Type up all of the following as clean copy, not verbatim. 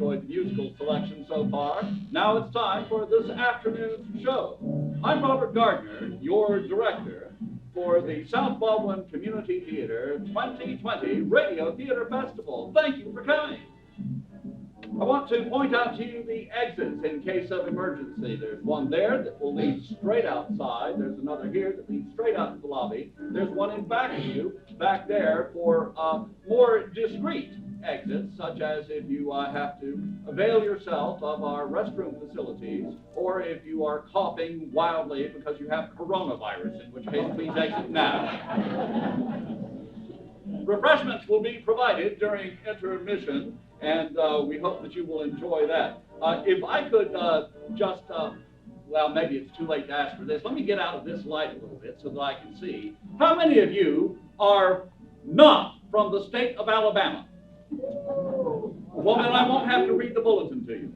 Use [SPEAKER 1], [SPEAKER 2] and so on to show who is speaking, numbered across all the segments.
[SPEAKER 1] enjoyed the musical selection so far. Now it's time for this afternoon's show. I'm Robert Gardner, your director for the South Baldwin Community Theatre 2020 Radio Theater Festival. Thank you for coming. I want to point out to you the exits in case of emergency. There's one there that will lead straight outside. There's another here that leads straight out to the lobby. There's one in back of you, back there, for more discreet exits, such as if you have to avail yourself of our restroom facilities, or if you are coughing wildly because you have coronavirus, in which case please exit now. Refreshments will be provided during intermission, and we hope that you will enjoy that. If I could well, maybe it's too late to ask for this. Let me get out of this light a little bit so that I can see. How many of you are not from the state of Alabama? Well, then I won't have to read the bulletin to you.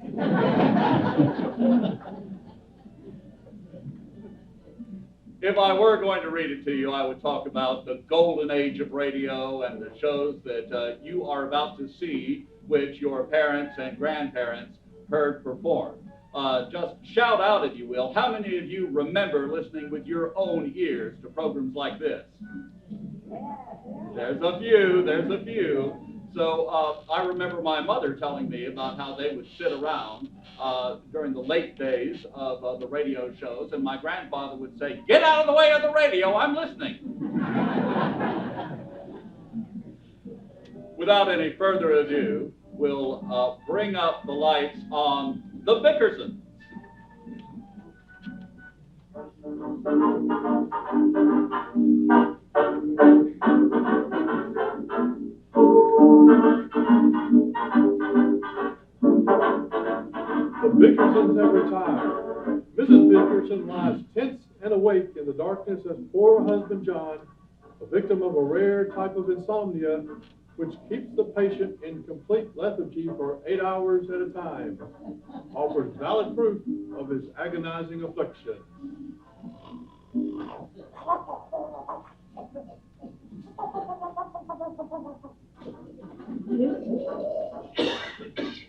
[SPEAKER 1] If I were going to read it to you, I would talk about the golden age of radio and the shows that you are about to see, which your parents and grandparents heard perform. Just shout out, if you will, how many of you remember listening with your own ears to programs like this? There's a few. So I remember my mother telling me about how they would sit around during the late days of the radio shows, and my grandfather would say, "Get out of the way of the radio, I'm listening." Without any further ado, we'll bring up the lights on the Bickersons.
[SPEAKER 2] The Bickersons have retired. Mrs. Bickerson lies tense and awake in the darkness as poor husband John, a victim of a rare type of insomnia, which keeps the patient in complete lethargy for 8 hours at a time, offers valid proof of his agonizing affliction.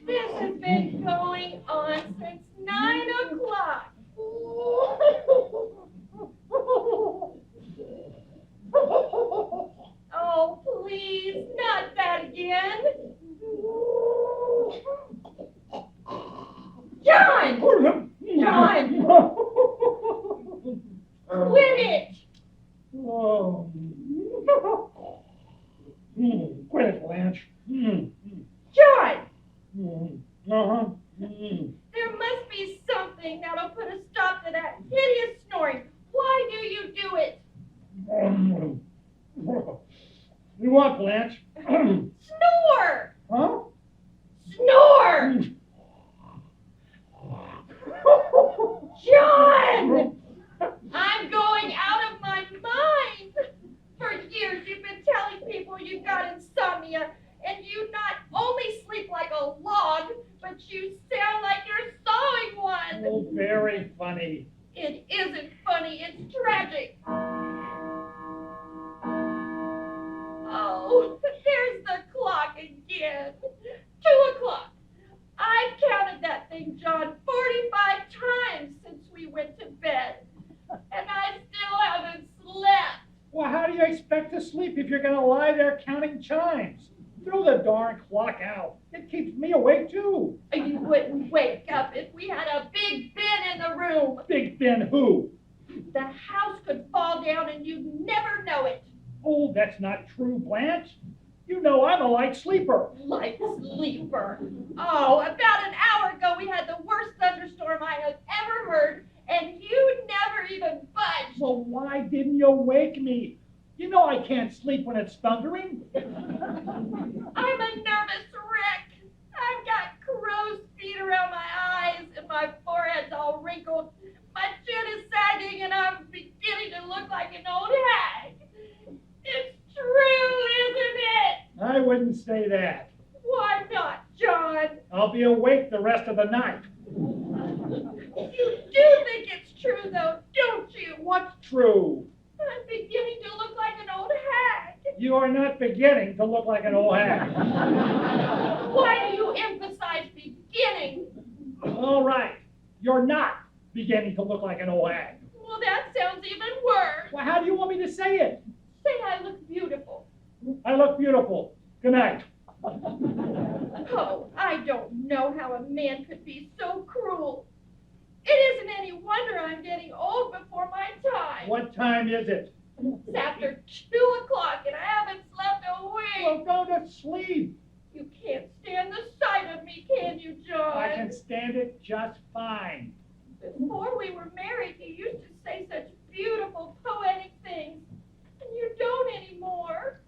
[SPEAKER 3] This has been going on since 9 o'clock. Oh, please, not that again. John! John! Quit it!
[SPEAKER 4] Oh. Quit it, Blanche.
[SPEAKER 3] John!
[SPEAKER 4] Uh-huh.
[SPEAKER 3] There must be something that'll put a stop to that hideous snoring. Why do you do it?
[SPEAKER 4] You what, Blanche?
[SPEAKER 3] Snore!
[SPEAKER 4] Huh?
[SPEAKER 3] Snore! John! I'm going out of my mind! For years you've been telling people you've got insomnia, and you not only sleep like a log, but you sound like you're sawing one!
[SPEAKER 4] Oh, very funny.
[SPEAKER 3] It isn't funny, it's tragic. Oh, there's the clock again. 2 o'clock. I've counted that thing, John, 45 times since we went to bed. And I still haven't slept.
[SPEAKER 4] Well, how do you expect to sleep if you're going to lie there counting chimes? Throw the darn clock out. It keeps me awake, too.
[SPEAKER 3] You wouldn't wake up if we had a Big Ben in the room.
[SPEAKER 4] Big Ben who?
[SPEAKER 3] The house could fall down and you'd never know it.
[SPEAKER 4] Oh, that's not true, Blanche. You know I'm a light sleeper.
[SPEAKER 3] Light sleeper. Oh, about an hour ago we had the worst thunderstorm I have ever heard, and you never even budged.
[SPEAKER 4] Well, why didn't you wake me? You know I can't sleep when it's thundering.
[SPEAKER 3] I'm a nervous wreck. I've got crow's feet around my eyes, and my forehead's all wrinkled. My chin is sagging, and I'm beginning to look like an old hag. It's true, isn't it?
[SPEAKER 4] I wouldn't say that.
[SPEAKER 3] Why not, John?
[SPEAKER 4] I'll be awake the rest of the night.
[SPEAKER 3] You do think it's true, though, don't you?
[SPEAKER 4] What's true?
[SPEAKER 3] I'm beginning to look like an old hag.
[SPEAKER 4] You are not beginning to look like an old hag.
[SPEAKER 3] Why do you emphasize beginning?
[SPEAKER 4] You're not beginning to look like an old hag.
[SPEAKER 3] Well, that sounds even worse.
[SPEAKER 4] Well, how do you want me to say it?
[SPEAKER 3] Say I look beautiful.
[SPEAKER 4] I look beautiful. Good night.
[SPEAKER 3] Oh, I don't know how a man could be so cruel. It isn't any wonder I'm getting old before my time.
[SPEAKER 4] What time is it?
[SPEAKER 3] It's after 2 o'clock and I haven't slept a wink.
[SPEAKER 4] Well, go to sleep.
[SPEAKER 3] You can't stand the sight of me, can you, John?
[SPEAKER 4] I can stand it just fine.
[SPEAKER 3] Before we were married, you used to say such beautiful, poetic things, and you don't anymore.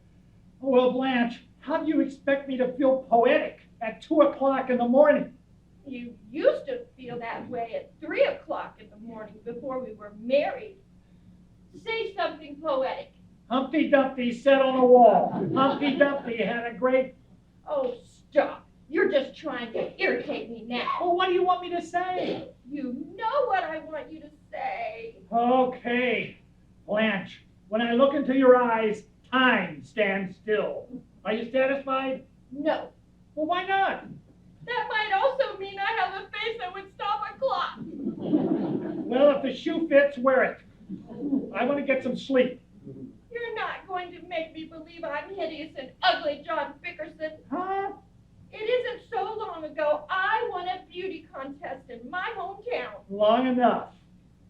[SPEAKER 4] Well, Blanche, how do you expect me to feel poetic at 2 o'clock in the morning?
[SPEAKER 3] You used to feel that way at 3 o'clock in the morning before we were married. Say something poetic.
[SPEAKER 4] Humpty Dumpty sat on a wall. Humpty Dumpty had a great...
[SPEAKER 3] Oh, stop. You're just trying to irritate me now.
[SPEAKER 4] Well, what do you want me to say?
[SPEAKER 3] You know what I want you to say.
[SPEAKER 4] Okay. Blanche, when I look into your eyes, time stands still. Are you satisfied?
[SPEAKER 3] No.
[SPEAKER 4] Well, why not?
[SPEAKER 3] That might also mean I have a face that would stop a clock.
[SPEAKER 4] Well, if the shoe fits, wear it. I want to get some sleep.
[SPEAKER 3] You're not going to make me believe I'm hideous and ugly, John Bickerson.
[SPEAKER 4] Huh?
[SPEAKER 3] It isn't so long ago I won a beauty contest in my hometown.
[SPEAKER 4] Long enough.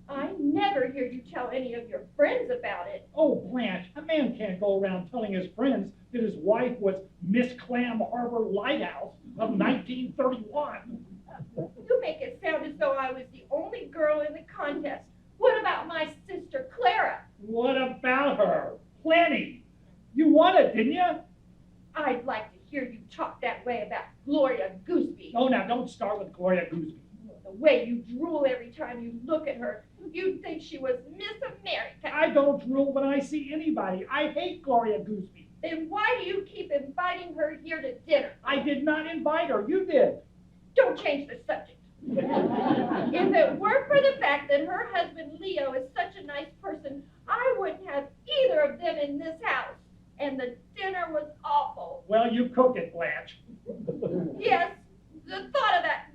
[SPEAKER 3] I never hear you tell any of your friends about it.
[SPEAKER 4] Oh, Blanche, a man can't go around telling his friends that his wife was Miss Clam Harbor Lighthouse of 1931.
[SPEAKER 3] You make it sound as though I was the only girl in the contest. What about my sister Clara?
[SPEAKER 4] What about her? Plenty. You won it, didn't you?
[SPEAKER 3] I'd like to hear you talk that way about Gloria Gooseby.
[SPEAKER 4] Oh, now don't start with Gloria Gooseby.
[SPEAKER 3] The way you drool every time you look at her, you'd think she was Miss America.
[SPEAKER 4] I don't drool when I see anybody. I hate Gloria Gooseby.
[SPEAKER 3] Then why do you keep inviting her here to dinner?
[SPEAKER 4] I did not invite her. You did.
[SPEAKER 3] Don't change the subject. If it weren't for the fact that her husband Leo is such a nice person, I wouldn't have either of them in this house. And the dinner was awful.
[SPEAKER 4] Well, you cooked it, Blanche.
[SPEAKER 3] Yes, the thought of that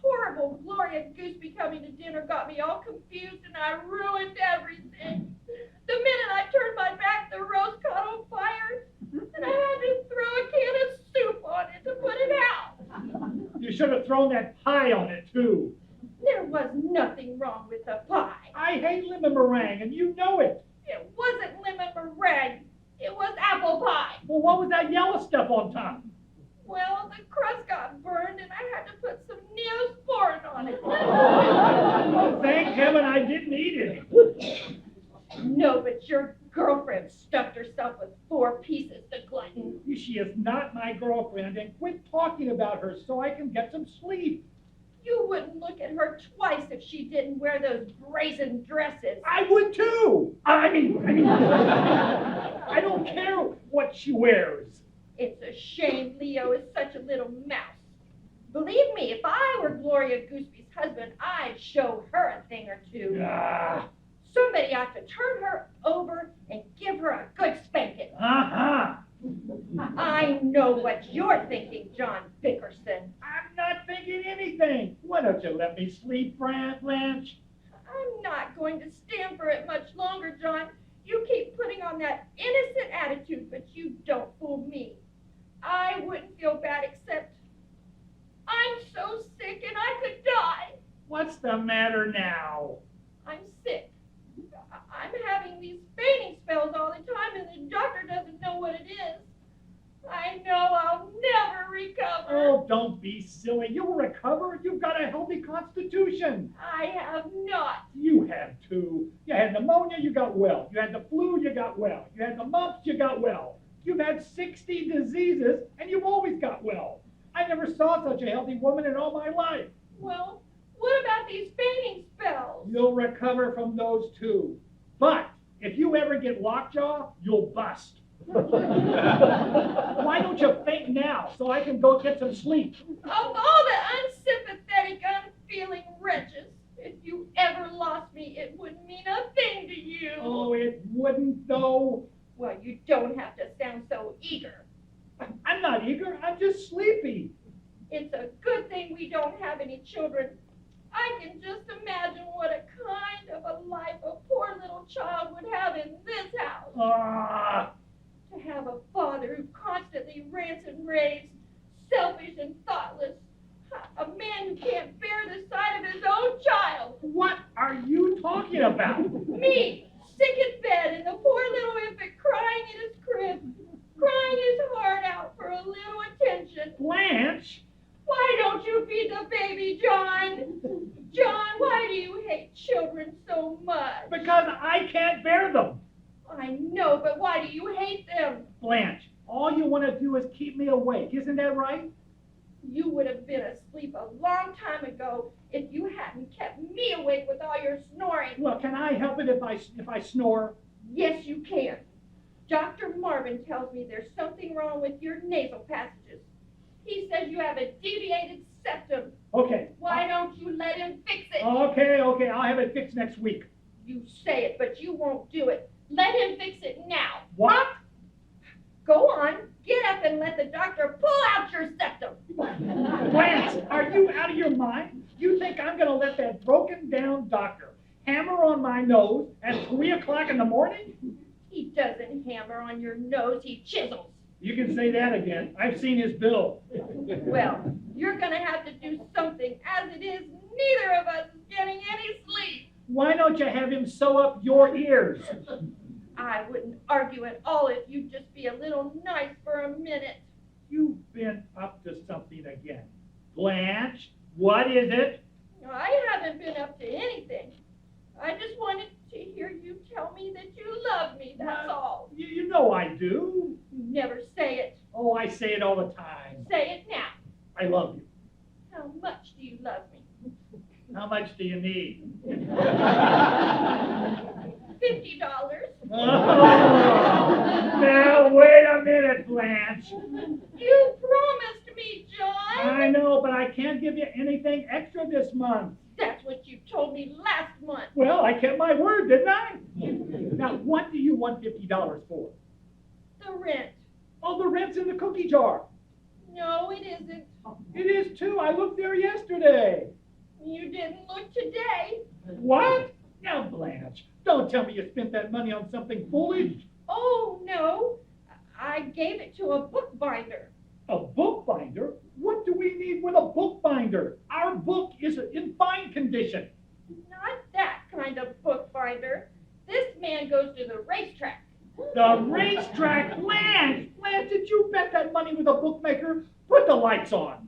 [SPEAKER 3] horrible Gloria Gooseby coming to dinner got me all confused and I ruined everything. The minute I turned my back, the roast caught on fire and I had to throw a can of soup on it to put it out.
[SPEAKER 4] You should have thrown that pie on it, too.
[SPEAKER 3] There was nothing wrong with the pie.
[SPEAKER 4] I hate lemon meringue, and you know it.
[SPEAKER 3] It wasn't lemon meringue. It was apple pie.
[SPEAKER 4] Well, what was that yellow stuff on top?
[SPEAKER 3] Well, the crust got burned and I had to put some Neosporin on it.
[SPEAKER 4] Oh, thank heaven I didn't eat it.
[SPEAKER 3] No, but your girlfriend stuffed herself with 4 pieces, the glutton.
[SPEAKER 4] She is not my girlfriend, and quit talking about her so I can get some sleep.
[SPEAKER 3] You wouldn't look at her twice if she didn't wear those brazen dresses.
[SPEAKER 4] I would too. I mean, I don't care what she wears.
[SPEAKER 3] It's a shame Leo is such a little mouse. Believe me, if I were Gloria Gooseby's husband, I'd show her a thing or two.
[SPEAKER 4] Ah.
[SPEAKER 3] Somebody ought to turn her over and give her a good spanking.
[SPEAKER 4] Uh-huh.
[SPEAKER 3] I know what you're thinking, John Bickerson.
[SPEAKER 4] I'm not thinking anything. Why don't you let me sleep, Blanche?
[SPEAKER 3] I'm not going to stand for it much longer, John. You keep putting on that innocent attitude, but you don't fool me. I wouldn't feel bad except I'm so sick and I could die.
[SPEAKER 4] What's the matter now?
[SPEAKER 3] I'm sick. I'm having these fainting spells all the time and the doctor doesn't know what it is. I know I'll never recover.
[SPEAKER 4] Oh, don't be silly. You'll recover. You've got a healthy constitution.
[SPEAKER 3] I have not.
[SPEAKER 4] You have too. You had pneumonia, you got well. You had the flu, you got well. You had the mumps, you got well. You've had 60 diseases, and you've always got well. I never saw such a healthy woman in all my life.
[SPEAKER 3] Well, what about these fainting spells?
[SPEAKER 4] You'll recover from those too. But if you ever get lockjaw, you'll bust. Why don't you faint now so I can go get some sleep?
[SPEAKER 3] Of all the unsympathetic, unfeeling wretches, if you ever lost me, it wouldn't mean a thing to you.
[SPEAKER 4] Oh, it wouldn't though.
[SPEAKER 3] Well, you don't have to sound so eager.
[SPEAKER 4] I'm not eager, I'm just sleepy.
[SPEAKER 3] It's a good thing we don't have any children. I I can just imagine what a kind of a life a poor little child would have in this house. To have a father who constantly rants and raves, selfish and thoughtless. A man who can't bear the sight of his own child.
[SPEAKER 4] What are you talking about?
[SPEAKER 3] Me, sick in bed, and the poor little infant crying in his crib, crying his heart out for a little attention.
[SPEAKER 4] Blanche!
[SPEAKER 3] Why don't you feed the baby, John? John, why do you hate children so much?
[SPEAKER 4] Because I can't bear them.
[SPEAKER 3] I know, but why do you hate them?
[SPEAKER 4] Blanche, all you want to do is keep me awake, isn't that right?
[SPEAKER 3] You would have been asleep a long time ago if you hadn't kept me awake with all your snoring.
[SPEAKER 4] Well, can I help it if I snore?
[SPEAKER 3] Yes, you can. Dr. Marvin tells me there's something wrong with your nasal passages. He says you have a deviated septum.
[SPEAKER 4] Okay.
[SPEAKER 3] Why don't you let him fix it?
[SPEAKER 4] Okay, I'll have it fixed next week.
[SPEAKER 3] You say it, but you won't do it. Let him fix it now.
[SPEAKER 4] What?
[SPEAKER 3] Go on, get up and let the doctor pull out your septum.
[SPEAKER 4] Blanche, are you out of your mind? You think I'm going to let that broken down doctor hammer on my nose at 3 o'clock in the morning?
[SPEAKER 3] He doesn't hammer on your nose, he chisels.
[SPEAKER 4] You can say that again. I've seen his bill.
[SPEAKER 3] Well, you're going to have to do something. As it is, neither of us is getting any sleep.
[SPEAKER 4] Why don't you have him sew up your ears?
[SPEAKER 3] I wouldn't argue at all if you'd just be a little nice for a minute.
[SPEAKER 4] You've been up to something again. Blanche, what is it?
[SPEAKER 3] I haven't been up to anything. I just wanted to hear you tell me that you love me, that's all.
[SPEAKER 4] You know I do.
[SPEAKER 3] You never say it.
[SPEAKER 4] Oh, I say it all the time.
[SPEAKER 3] Say it now.
[SPEAKER 4] I love you.
[SPEAKER 3] How much do you love me?
[SPEAKER 4] How much do you need?
[SPEAKER 3] $50.
[SPEAKER 4] Oh, now, wait a minute, Blanche.
[SPEAKER 3] You promised me, John.
[SPEAKER 4] I know, but I can't give you anything extra this month.
[SPEAKER 3] That's what you told me last month.
[SPEAKER 4] Well, I kept my word, didn't I? Now, what do you want $50 for?
[SPEAKER 3] The rent.
[SPEAKER 4] Oh, the rent's in the cookie jar.
[SPEAKER 3] No, it isn't.
[SPEAKER 4] It is, too. I looked there yesterday.
[SPEAKER 3] You didn't look today.
[SPEAKER 4] What? Now, Blanche, don't tell me you spent that money on something foolish.
[SPEAKER 3] Oh, no. I gave it to a bookbinder.
[SPEAKER 4] A bookbinder? What do we need with a bookbinder? Our book is in fine condition.
[SPEAKER 3] Not that kind of bookbinder. This man goes to the racetrack.
[SPEAKER 4] The racetrack? Blanche, did you bet that money with a bookmaker? Put the lights on.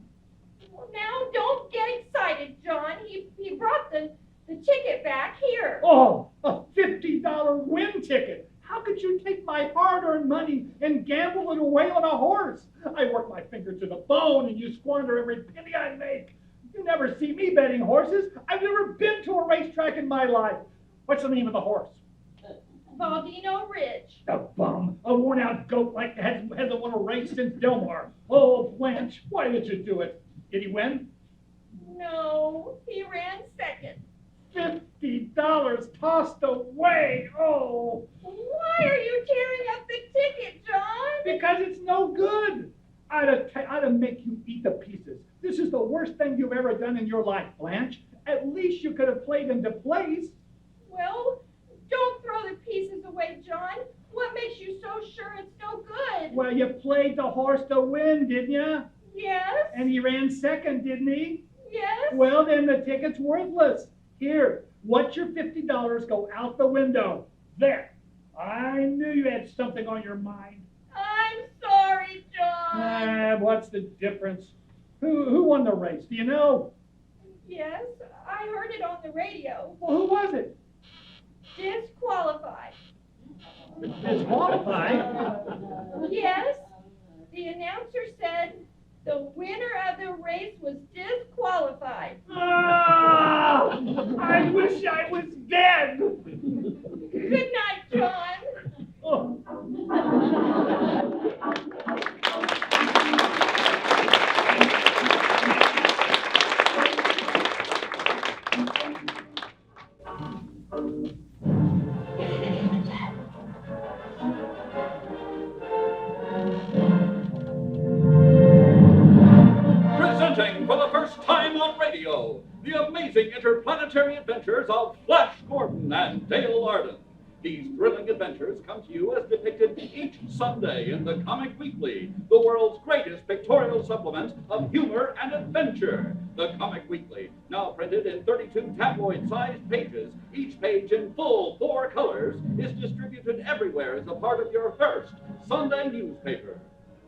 [SPEAKER 3] Well, now, don't get excited, John. He brought the ticket back here.
[SPEAKER 4] Oh, a $50 win ticket. How could you take my hard-earned money and gamble it away on a horse? I work my finger to the bone and you squander every penny I make. You never see me betting horses. I've never been to a racetrack in my life. What's the name of the horse?
[SPEAKER 3] Baldino Ridge.
[SPEAKER 4] A bum, a worn-out goat like that hasn't won a race since Delmar. Oh, Blanche, why did you do it? Did he win?
[SPEAKER 3] No, he ran second.
[SPEAKER 4] $50 tossed away. Oh.
[SPEAKER 3] Why are you tearing up the ticket, John?
[SPEAKER 4] Because it's no good. I'd have make you eat the pieces. This is the worst thing you've ever done in your life, Blanche. At least you could have played into place.
[SPEAKER 3] Well, don't throw the pieces away, John. What makes you so sure it's no good?
[SPEAKER 4] Well, you played the horse to win, didn't you?
[SPEAKER 3] Yes.
[SPEAKER 4] And he ran second, didn't he?
[SPEAKER 3] Yes.
[SPEAKER 4] Well, then the ticket's worthless. Here, watch your $50 go out the window. There. I knew you had something on your mind.
[SPEAKER 3] I'm sorry, John.
[SPEAKER 4] What's the difference? Who won the race? Do you know?
[SPEAKER 3] Yes, I heard it on the radio.
[SPEAKER 4] Well, who was it?
[SPEAKER 3] Disqualified.
[SPEAKER 4] Disqualified?
[SPEAKER 3] Yes, the announcer said the winner of the race was disqualified.
[SPEAKER 4] Ah! I wish I was dead.
[SPEAKER 3] Good night, John.
[SPEAKER 4] Oh.
[SPEAKER 1] Presenting for the first time on radio, the amazing amazing interplanetary adventures of Flash Gordon and Dale Arden. These thrilling adventures come to you as depicted each Sunday in the Comic Weekly, the world's greatest pictorial supplement of humor and adventure. The Comic Weekly, now printed in 32 tabloid-sized pages, each page in full 4 colors, is distributed everywhere as a part of your first Sunday newspaper.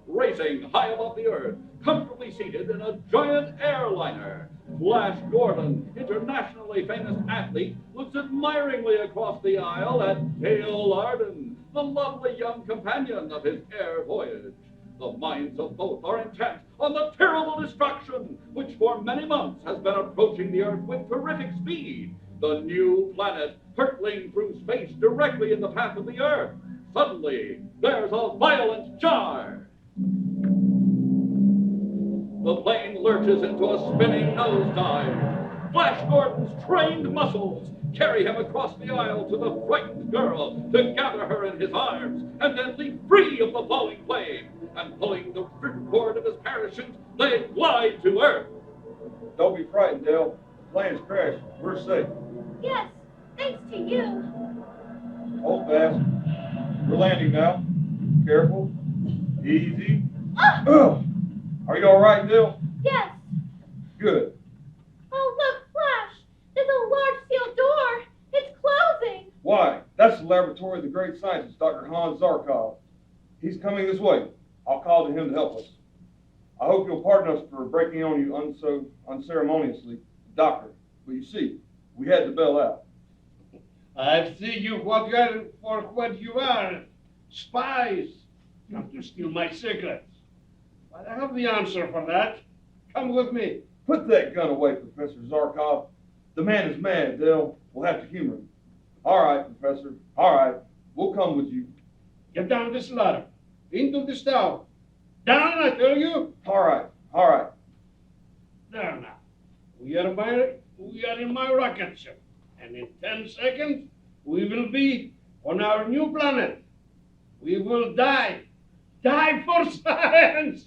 [SPEAKER 1] Racing high above the earth, comfortably seated in a giant airliner, Flash Gordon, internationally famous athlete, looks admiringly across the aisle at Dale Arden, the lovely young companion of his air voyage. The minds of both are intent on the terrible destruction which for many months has been approaching the Earth with terrific speed. The new planet hurtling through space directly in the path of the Earth. Suddenly, there's a violent jar. The plane lurches into a spinning nosedive. Flash Gordon's trained muscles carry him across the aisle to the frightened girl to gather her in his arms and then leap free of the falling plane. And pulling the ripcord of his parachute, they glide to Earth.
[SPEAKER 5] Don't be frightened, Dale. The plane's crashed. We're safe.
[SPEAKER 3] Yes, thanks to you.
[SPEAKER 5] Hold fast. We're landing now. Careful. Easy.
[SPEAKER 3] Ah!
[SPEAKER 5] Are you all right, Dale?
[SPEAKER 3] Yes.
[SPEAKER 5] Good.
[SPEAKER 3] Oh, look, Flash. There's a large steel door. It's closing.
[SPEAKER 5] Why? That's the laboratory of the great scientist, Dr. Hans Zarkov. He's coming this way. I'll call to him to help us. I hope you'll pardon us for breaking on you so unceremoniously, Doctor. But you see, we had to bail out.
[SPEAKER 6] I see you for what you are. Spies. Not to steal my secrets. But I have the answer for that. Come with me.
[SPEAKER 5] Put that gun away, Professor Zarkov. The man is mad, Dale. We'll have to humor him. All right, Professor. All right. We'll come with you.
[SPEAKER 6] Get down this ladder. Into this tower. Down, I tell you.
[SPEAKER 5] All right. All right.
[SPEAKER 6] There now. We are in my rocket ship. And in 10 seconds, we will be on our new planet. We will die. Die for science!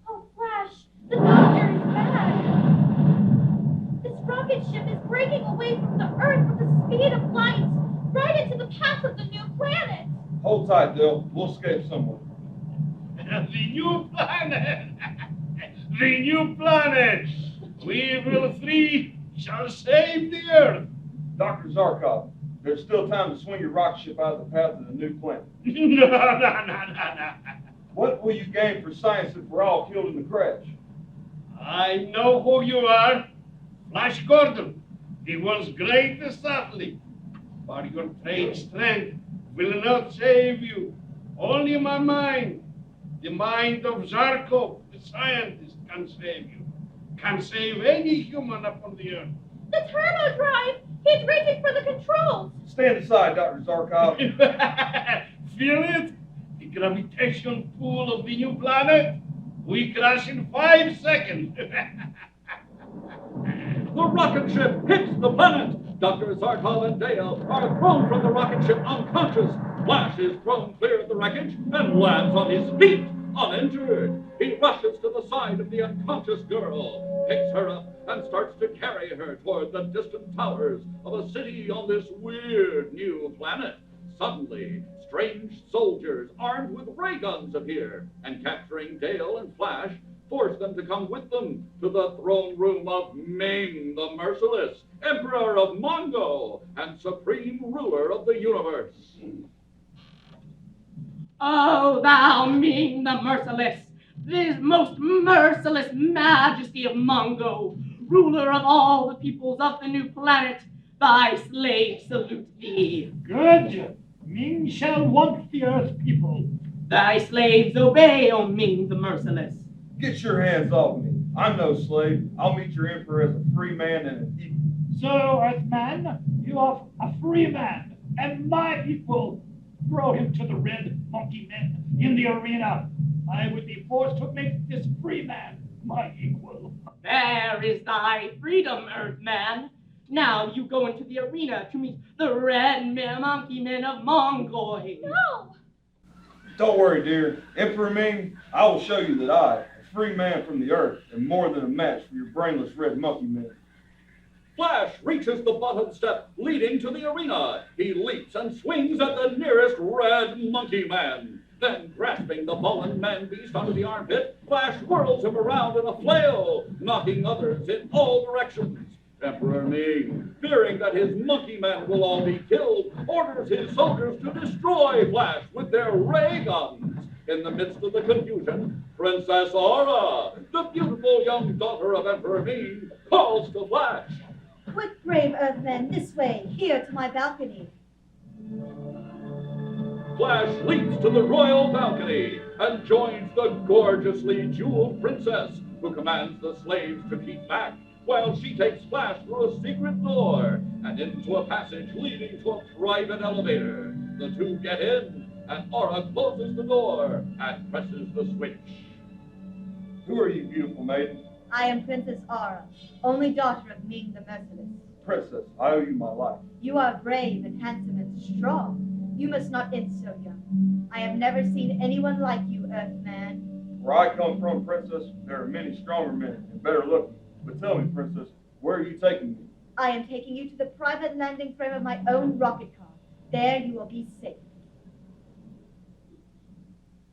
[SPEAKER 3] Oh, Flash, the doctor is mad. This rocket ship is breaking away from the Earth with the speed of light, right into the path of the new planet.
[SPEAKER 5] Hold tight, Dale. We'll escape somewhere.
[SPEAKER 6] The new planet! The new planet! We will three shall save the Earth.
[SPEAKER 5] Dr. Zarkov, there's still time to swing your rocket ship out of the path of the new planet.
[SPEAKER 6] No.
[SPEAKER 5] What will you gain for science if we're all killed in the crash?
[SPEAKER 6] I know who you are. Flash Gordon, the world's greatest athlete. But your trained strength will not save you. Only my mind, the mind of Zarkov, the scientist, can save you. Can save any human upon the Earth.
[SPEAKER 3] The turbo drive! He's reaching for the controls!
[SPEAKER 5] Stand aside, Dr. Zarkov.
[SPEAKER 6] Feel it? The gravitational pull of the new planet? We crash in 5 seconds.
[SPEAKER 1] The rocket ship hits the planet. Dr. Zarkov and Dale are thrown from the rocket ship unconscious. Flash is thrown clear of the wreckage and lands on his feet, uninjured. He rushes to the side of the unconscious girl, picks her up, and starts to carry her toward the distant towers of a city on this weird new planet. Suddenly, strange soldiers armed with ray guns appear, and capturing Dale and Flash, force them to come with them to the throne room of Ming the Merciless, Emperor of Mongo and Supreme Ruler of the Universe.
[SPEAKER 7] O thou Ming the Merciless, this most merciless majesty of Mongo, ruler of all the peoples of the new planet, thy slaves salute thee.
[SPEAKER 4] Good. Ming shall want the Earth people.
[SPEAKER 7] Thy slaves obey, O Ming the Merciless.
[SPEAKER 5] Get your hands off me. I'm no slave. I'll meet your emperor as a free man and an equal.
[SPEAKER 4] So, Earthman, you are a free man and my equal. Throw him to the red monkey men in the arena. I would be forced to make this free man my equal.
[SPEAKER 7] There is thy freedom, Earthman. Now you go into the arena to meet the red monkey men of Mongol.
[SPEAKER 3] No!
[SPEAKER 5] Don't worry, dear. Emperor Ming, I will show you that I am free man from the earth, and more than a match for your brainless red monkey men.
[SPEAKER 1] Flash reaches the bottom step leading to the arena. He leaps and swings at the nearest red monkey man. Then, grasping the fallen man-beast under the armpit, Flash whirls him around in a flail, knocking others in all directions. Emperor Ming, fearing that his monkey men will all be killed, orders his soldiers to destroy Flash with their ray guns. In the midst of the confusion, Princess Aura, the beautiful young daughter of Emperor Ming, calls to Flash.
[SPEAKER 8] Quick, brave Earthmen, this way, here to my balcony.
[SPEAKER 1] Flash leaps to the royal balcony and joins the gorgeously jeweled princess, who commands the slaves to keep back, while she takes Flash through a secret door and into a passage leading to a private elevator. The two get in, and Aura closes the door and presses the switch.
[SPEAKER 5] Who are you, beautiful maiden?
[SPEAKER 8] I am Princess Aura, only daughter of Ming the Merciless.
[SPEAKER 5] Princess, I owe you my life.
[SPEAKER 8] You are brave and handsome and strong. You must not end so young. I have never seen anyone like you, Earthman.
[SPEAKER 5] Where I come from, Princess, there are many stronger men and better looking. But tell me, Princess, where are you taking me?
[SPEAKER 8] I am taking you to the private landing frame of my own rocket car. There you will be safe.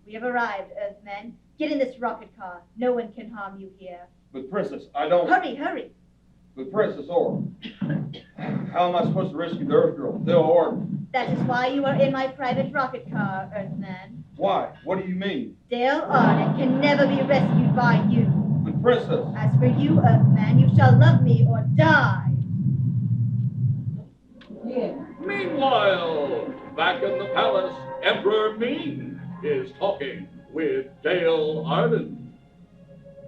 [SPEAKER 8] We have arrived, Earthmen. Get in this rocket car. No one can harm you here.
[SPEAKER 5] But Princess, I don't...
[SPEAKER 8] Hurry, hurry.
[SPEAKER 5] But Princess Aura, how am I supposed to rescue the Earth Girl, Dale Arden?
[SPEAKER 8] That is why you are in my private rocket car, Earthman.
[SPEAKER 5] Why? What do you mean?
[SPEAKER 8] Dale Arden can never be rescued by you.
[SPEAKER 5] But Princess...
[SPEAKER 8] As for you, Earthman, you shall love me or die.
[SPEAKER 1] Meanwhile, back in the palace, Emperor Ming is talking with Dale Arden.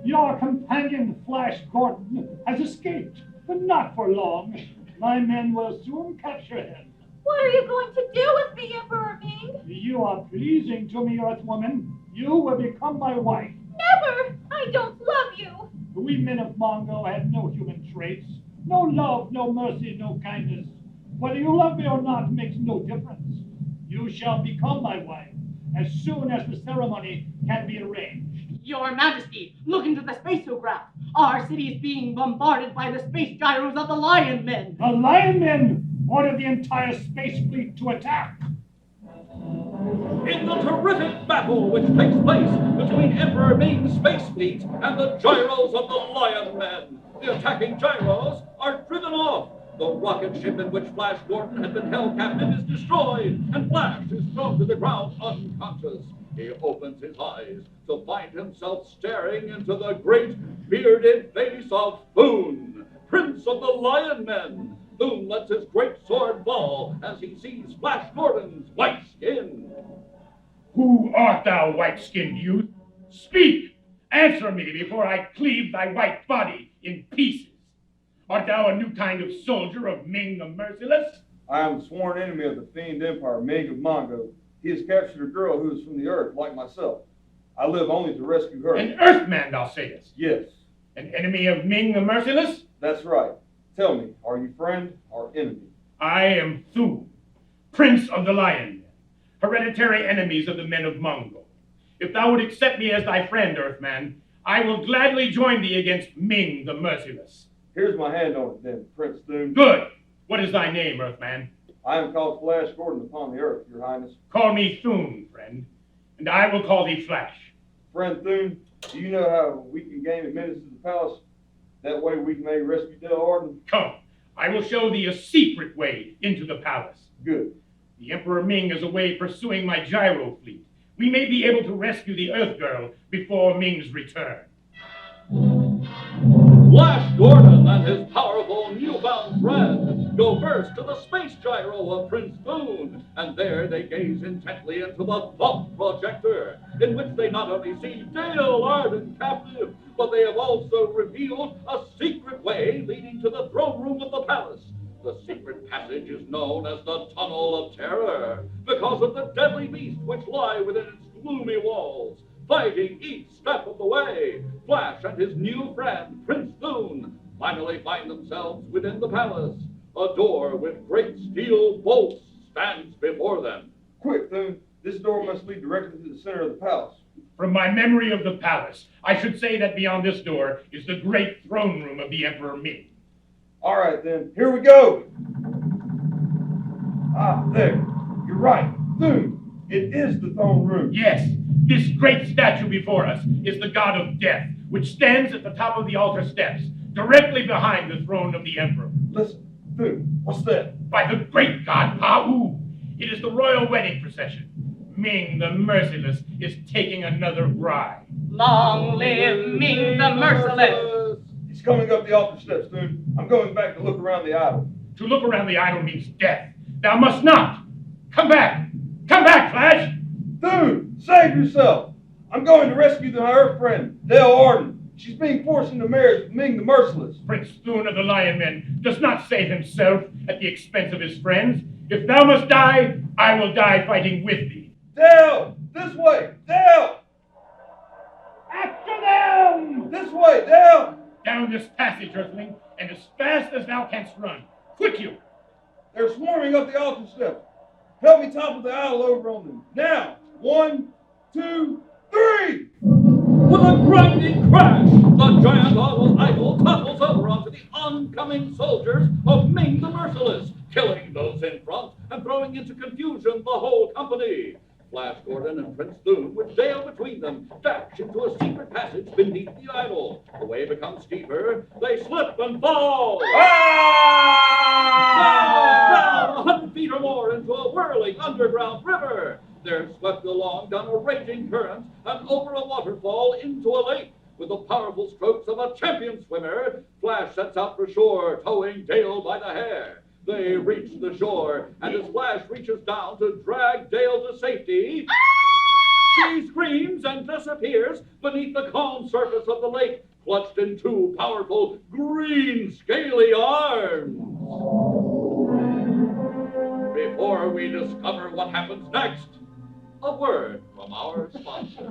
[SPEAKER 4] Your companion, Flash Gordon, has escaped, but not for long. My men will soon capture him.
[SPEAKER 3] What are you going to do with me, Emperor Ming?
[SPEAKER 4] You are pleasing to me, Earthwoman. You will become my wife.
[SPEAKER 3] Never! I don't love you.
[SPEAKER 4] We men of Mongo have no human traits. No love, no mercy, no kindness. Whether you love me or not makes no difference. You shall become my wife as soon as the ceremony can be arranged.
[SPEAKER 7] Your Majesty, look into the spacograph. Our city is being bombarded by the space gyros of the Lion Men.
[SPEAKER 4] The Lion Men ordered the entire space fleet to attack.
[SPEAKER 1] In the terrific battle which takes place between Emperor Ming's space fleet and the gyros of the Lion Men, the attacking gyros are driven off. The rocket ship in which Flash Gordon had been held captive is destroyed, and Flash is thrown to the ground unconscious. He opens his eyes to find himself staring into the great bearded face of Thun, Prince of the Lion Men. Thun lets his great sword fall as he sees Flash Gordon's white skin.
[SPEAKER 9] Who art thou, white-skinned youth? Speak! Answer me before I cleave thy white body in pieces. Art thou a new kind of soldier of Ming the Merciless?
[SPEAKER 5] I am the sworn enemy of the fiend empire, Ming of Mongo. He has captured a girl who is from the earth, like myself. I live only to rescue her.
[SPEAKER 9] An earthman, thou sayest?
[SPEAKER 5] Yes.
[SPEAKER 9] An enemy of Ming the Merciless?
[SPEAKER 5] That's right. Tell me, are you friend or enemy?
[SPEAKER 9] I am Thun, Prince of the Lion Men, hereditary enemies of the men of Mongo. If thou would accept me as thy friend, Earthman, I will gladly join thee against Ming the Merciless.
[SPEAKER 5] Here's my hand on it then, Prince Thun.
[SPEAKER 9] Good. What is thy name, Earthman?
[SPEAKER 5] I am called Flash Gordon upon the earth, your highness.
[SPEAKER 9] Call me Thun, friend, and I will call thee Flash.
[SPEAKER 5] Friend Thun, do you know how we can gain admittance to the palace? That way we may rescue Dale Arden?
[SPEAKER 9] Come, I will show thee a secret way into the palace.
[SPEAKER 5] Good.
[SPEAKER 9] The Emperor Ming is away pursuing my gyro fleet. We may be able to rescue the Earth Girl before Ming's return.
[SPEAKER 1] Flash Gordon and his powerful newfound friend go first to the space gyro of Prince Thun, and there they gaze intently into the thought projector, in which they not only see Dale Arden captive, but they have also revealed a secret way leading to the throne room of the palace. The secret passage is known as the Tunnel of Terror, because of the deadly beasts which lie within its gloomy walls. Fighting each step of the way, Flash and his new friend, Prince Thun, finally find themselves within the palace. A door with great steel bolts stands before them.
[SPEAKER 5] Quick, Thun. This door must lead directly to the center of the palace.
[SPEAKER 9] From my memory of the palace, I should say that beyond this door is the great throne room of the Emperor Ming.
[SPEAKER 5] All right, then. Here we go. Ah, there. You're right. Dude, it is the throne room.
[SPEAKER 9] Yes, this great statue before us is the god of death, which stands at the top of the altar steps, directly behind the throne of the emperor.
[SPEAKER 5] Listen, dude, what's that?
[SPEAKER 9] By the great god Pa-U, it is the royal wedding procession. Ming the Merciless is taking another bride.
[SPEAKER 7] Long live Ming the Merciless!
[SPEAKER 5] He's coming up the altar steps, dude. I'm going back to look around the idol.
[SPEAKER 9] To look around the idol means death. Thou must not! Come back! Come back, Flash!
[SPEAKER 5] Dude, save yourself! I'm going to rescue my Earth friend, Dale Arden. She's being forced into marriage with Ming the Merciless.
[SPEAKER 9] Prince Thune of the Lion Men does not save himself at the expense of his friends. If thou must die, I will die fighting with thee.
[SPEAKER 5] Dale! This way! Dale!
[SPEAKER 9] After them!
[SPEAKER 5] This way, Dale!
[SPEAKER 9] Down this passage, Earthling, and as fast as thou canst run. Quick you!
[SPEAKER 5] They're swarming up the altar steps. Help me topple the idol over on them. Now! 1, 2, 3!
[SPEAKER 1] With a grinding crash, the giant idol topples over onto the oncoming soldiers of Ming the Merciless, killing those in front and throwing into confusion the whole company. Flash Gordon and Prince Thune, with Dale between them, dash into a secret passage beneath the idol. The way becomes steeper, they slip and fall. Down 100 feet or more into a whirling underground river. They're swept along down a raging current and over a waterfall into a lake. With the powerful strokes of a champion swimmer, Flash sets out for shore, towing Dale by the hair. They reach the shore, and as Flash reaches down to drag Dale to safety, she screams and disappears beneath the calm surface of the lake, clutched in two powerful green scaly arms. Before we discover what happens next, a word from our sponsor.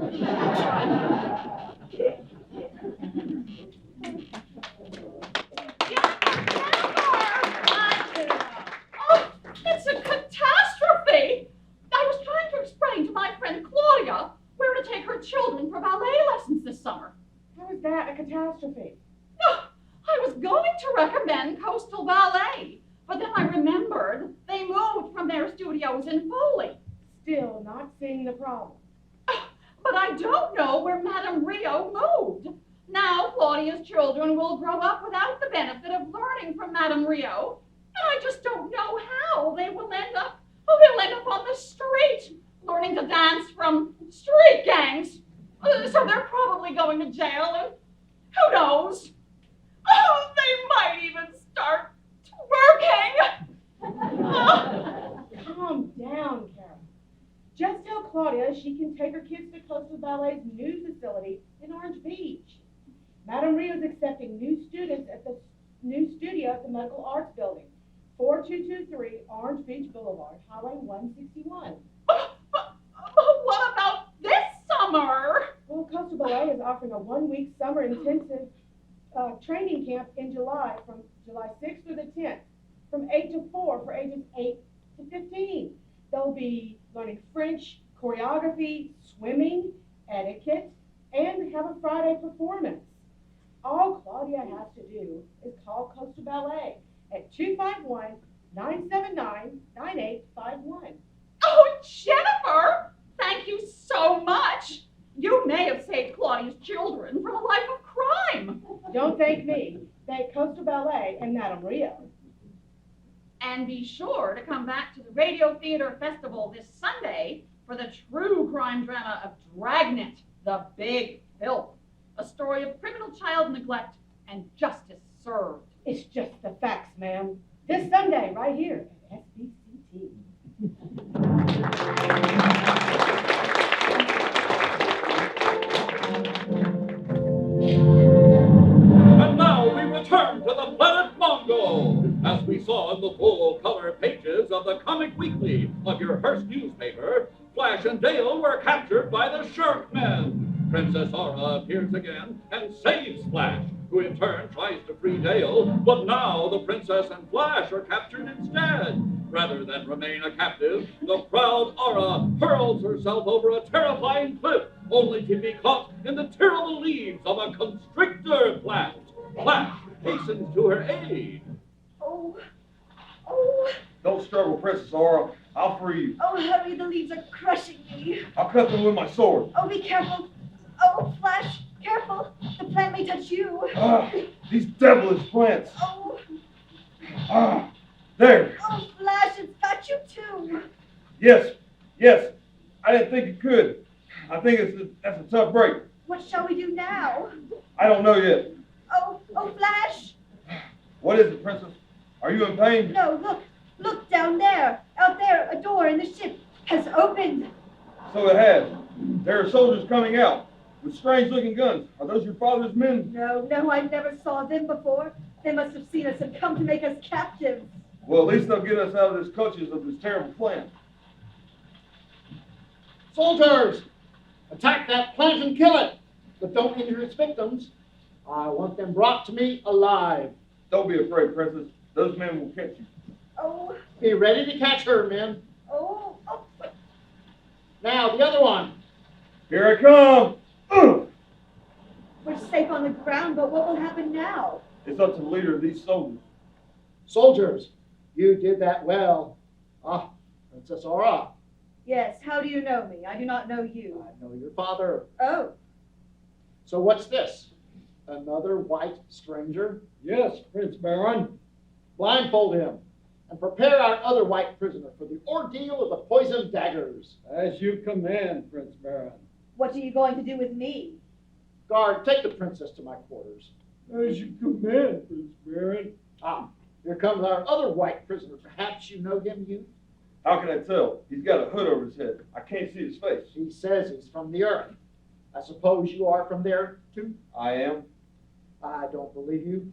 [SPEAKER 3] Oh, it's a catastrophe! I was trying to explain to my friend Claudia where to take her children for ballet lessons this summer.
[SPEAKER 10] How is that a catastrophe?
[SPEAKER 3] Oh, I was going to recommend Coastal Ballet, but then I remembered they moved from their studios in Foley.
[SPEAKER 10] Still not seeing the problem.
[SPEAKER 3] But I don't know where Madame Rio moved. Now Claudia's children will grow up without the benefit of learning from Madame Rio, and I just don't know how they will end up. Oh, they'll end up on the street, learning to dance from street gangs. So they're probably going to jail, and who knows? Oh, they might even start twerking.
[SPEAKER 10] Calm down, Carol. Just tell Claudia she can take her kids to Coastal Ballet's new facility in Orange Beach. Madame Rio is accepting new students at the new studio at the Medical Arts Building, 4223 Orange Beach Boulevard, Highway 161.
[SPEAKER 3] But what about this summer?
[SPEAKER 10] Well, Coastal Ballet is offering a 1-week summer intensive training camp in July, from July 6th through the 10th, from 8 to 4 for ages 8 to 15. They'll be learning French, choreography, swimming, etiquette, and have a Friday performance. All Claudia has to do is call Coastal Ballet at 251-979-9851.
[SPEAKER 3] Oh, Jennifer, thank you so much. You may have saved Claudia's children from a life of crime.
[SPEAKER 10] Don't thank me. Thank Coastal Ballet and Madame Rio.
[SPEAKER 3] And be sure to come back to the Radio Theater Festival this Sunday for the true crime drama of Dragnet, the Big Filth, a story of criminal child neglect and justice served.
[SPEAKER 10] It's just the facts, ma'am. This Sunday, right here at SBCT.
[SPEAKER 1] And now we return to the planet Mongo, as we saw in the full-color pages of the Comic Weekly of your Hearst newspaper. Flash and Dale were captured by the Shark Men. Princess Aura appears again and saves Flash, who in turn tries to free Dale, but now the princess and Flash are captured instead. Rather than remain a captive, the proud Aura hurls herself over a terrifying cliff, only to be caught in the terrible leaves of a constrictor plant. Flash hastens to her aid.
[SPEAKER 8] Oh.
[SPEAKER 5] Don't struggle, Princess Aura. I'll free you.
[SPEAKER 8] Oh, hurry, the leaves are crushing me.
[SPEAKER 5] I'll cut them with my sword.
[SPEAKER 8] Oh, be careful. Oh, Flash, careful. The plant may touch you.
[SPEAKER 5] These devilish plants.
[SPEAKER 8] Oh.
[SPEAKER 5] There.
[SPEAKER 8] Oh, Flash, it's got you too.
[SPEAKER 5] Yes. I didn't think it could. I think that's a tough break.
[SPEAKER 8] What shall we do now?
[SPEAKER 5] I don't know yet.
[SPEAKER 8] Oh, Flash.
[SPEAKER 5] What is it, Princess? Are you in pain?
[SPEAKER 8] No, look down there. Out there, a door in the ship has opened.
[SPEAKER 5] So it has. There are soldiers coming out with strange-looking guns. Are those your father's men?
[SPEAKER 8] No, I never saw them before. They must have seen us and come to make us captives.
[SPEAKER 5] Well, at least they'll get us out of this clutches of this terrible plan.
[SPEAKER 11] Soldiers! Attack that plant and kill it! But don't injure its victims. I want them brought to me alive.
[SPEAKER 5] Don't be afraid, Princess. Those men will catch you.
[SPEAKER 8] Oh.
[SPEAKER 11] Be ready to catch her, men.
[SPEAKER 8] Oh.
[SPEAKER 11] Now, the other one.
[SPEAKER 5] Here I come!
[SPEAKER 8] We're safe on the ground, but what will happen now?
[SPEAKER 5] It's up to the leader of these soldiers.
[SPEAKER 11] Soldiers, you did that well. Princess Aura.
[SPEAKER 8] Yes, how do you know me? I do not know you.
[SPEAKER 11] I know your father.
[SPEAKER 8] Oh.
[SPEAKER 11] So what's this? Another white stranger?
[SPEAKER 2] Yes, Prince Baron.
[SPEAKER 11] Blindfold him and prepare our other white prisoner for the ordeal of the poisoned daggers.
[SPEAKER 2] As you command, Prince Baron.
[SPEAKER 8] What are you going to do with me?
[SPEAKER 11] Guard, take the princess to my quarters.
[SPEAKER 2] As you command, Prince Baron.
[SPEAKER 11] Here comes our other white prisoner. Perhaps you know him, youth?
[SPEAKER 5] How can I tell? He's got a hood over his head. I can't see his face.
[SPEAKER 11] He says he's from the earth. I suppose you are from there, too?
[SPEAKER 5] I am.
[SPEAKER 11] I don't believe you.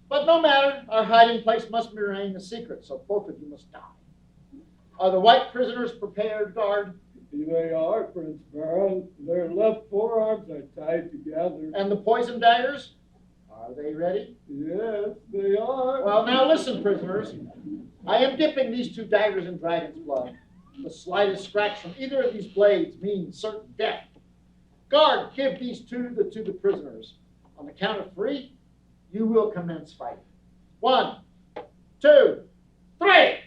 [SPEAKER 11] But no matter. Our hiding place must remain a secret, so both of you must die. Are the white prisoners prepared, guard?
[SPEAKER 2] Here they are, Prince Baron. Their left forearms are tied together.
[SPEAKER 11] And the poison daggers? Are they ready?
[SPEAKER 2] Yes, they are.
[SPEAKER 11] Well, now listen, prisoners. I am dipping these two daggers in dragon's blood. The slightest scratch from either of these blades means certain death. Guard, give these two to the prisoners. On the count of 3, you will commence fighting. 1, 2, 3!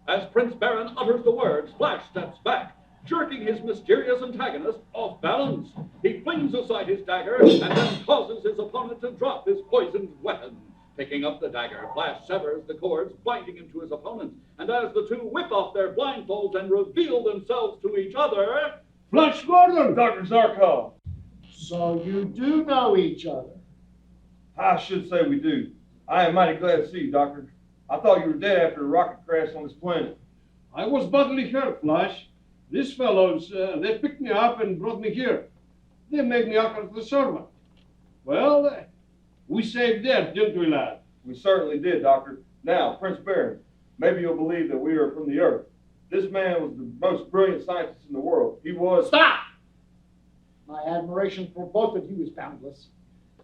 [SPEAKER 1] As Prince Baron utters the words, Flash steps back, jerking his mysterious antagonist off balance. He flings aside his dagger and then causes his opponent to drop his poisoned weapon. Picking up the dagger, Flash severs the cords binding him to his opponent, and as the two whip off their blindfolds and reveal themselves to each other...
[SPEAKER 6] Flash Gordon!
[SPEAKER 5] Dr. Zarkov!
[SPEAKER 11] So you do know each other?
[SPEAKER 5] I should say we do. I am mighty glad to see you, Doctor. I thought you were dead after a rocket crash on this planet.
[SPEAKER 6] I was badly hurt, Flash. These fellows, they picked me up and brought me here. They made me act as the servant. Well, we saved them, didn't we, lad?
[SPEAKER 5] We certainly did, Doctor. Now, Prince Baron, maybe you'll believe that we are from the Earth. This man was the most brilliant scientist in the world. He was...
[SPEAKER 11] Stop! My admiration for both of you is boundless.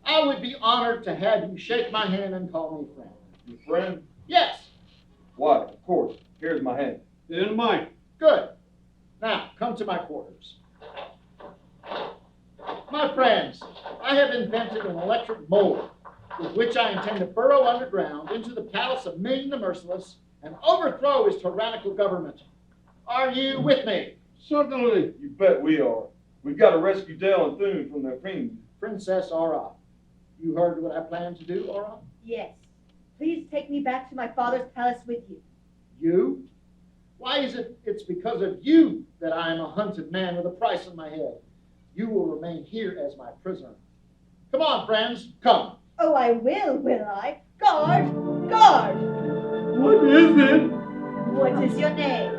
[SPEAKER 11] I would be honored to have you shake my hand and call me friend.
[SPEAKER 5] Your friend?
[SPEAKER 11] Yes.
[SPEAKER 5] Why, of course. Here's my hand.
[SPEAKER 6] And mine.
[SPEAKER 11] Good. Now, come to my quarters. My friends, I have invented an electric mold with which I intend to burrow underground into the palace of Ming the Merciless and overthrow his tyrannical government. Are you with me?
[SPEAKER 6] Certainly.
[SPEAKER 5] You bet we are. We've got to rescue Dale and Thune from their fiends.
[SPEAKER 11] Princess Aura, you heard what I plan to do, Aura?
[SPEAKER 8] Yes. Please take me back to my father's palace with you.
[SPEAKER 11] You? Why is it it's because of you that I am a hunted man with a price on my head? You will remain here as my prisoner. Come on, friends, come.
[SPEAKER 8] Oh, I will I? Guard! Guard!
[SPEAKER 2] What is it?
[SPEAKER 8] What is your name?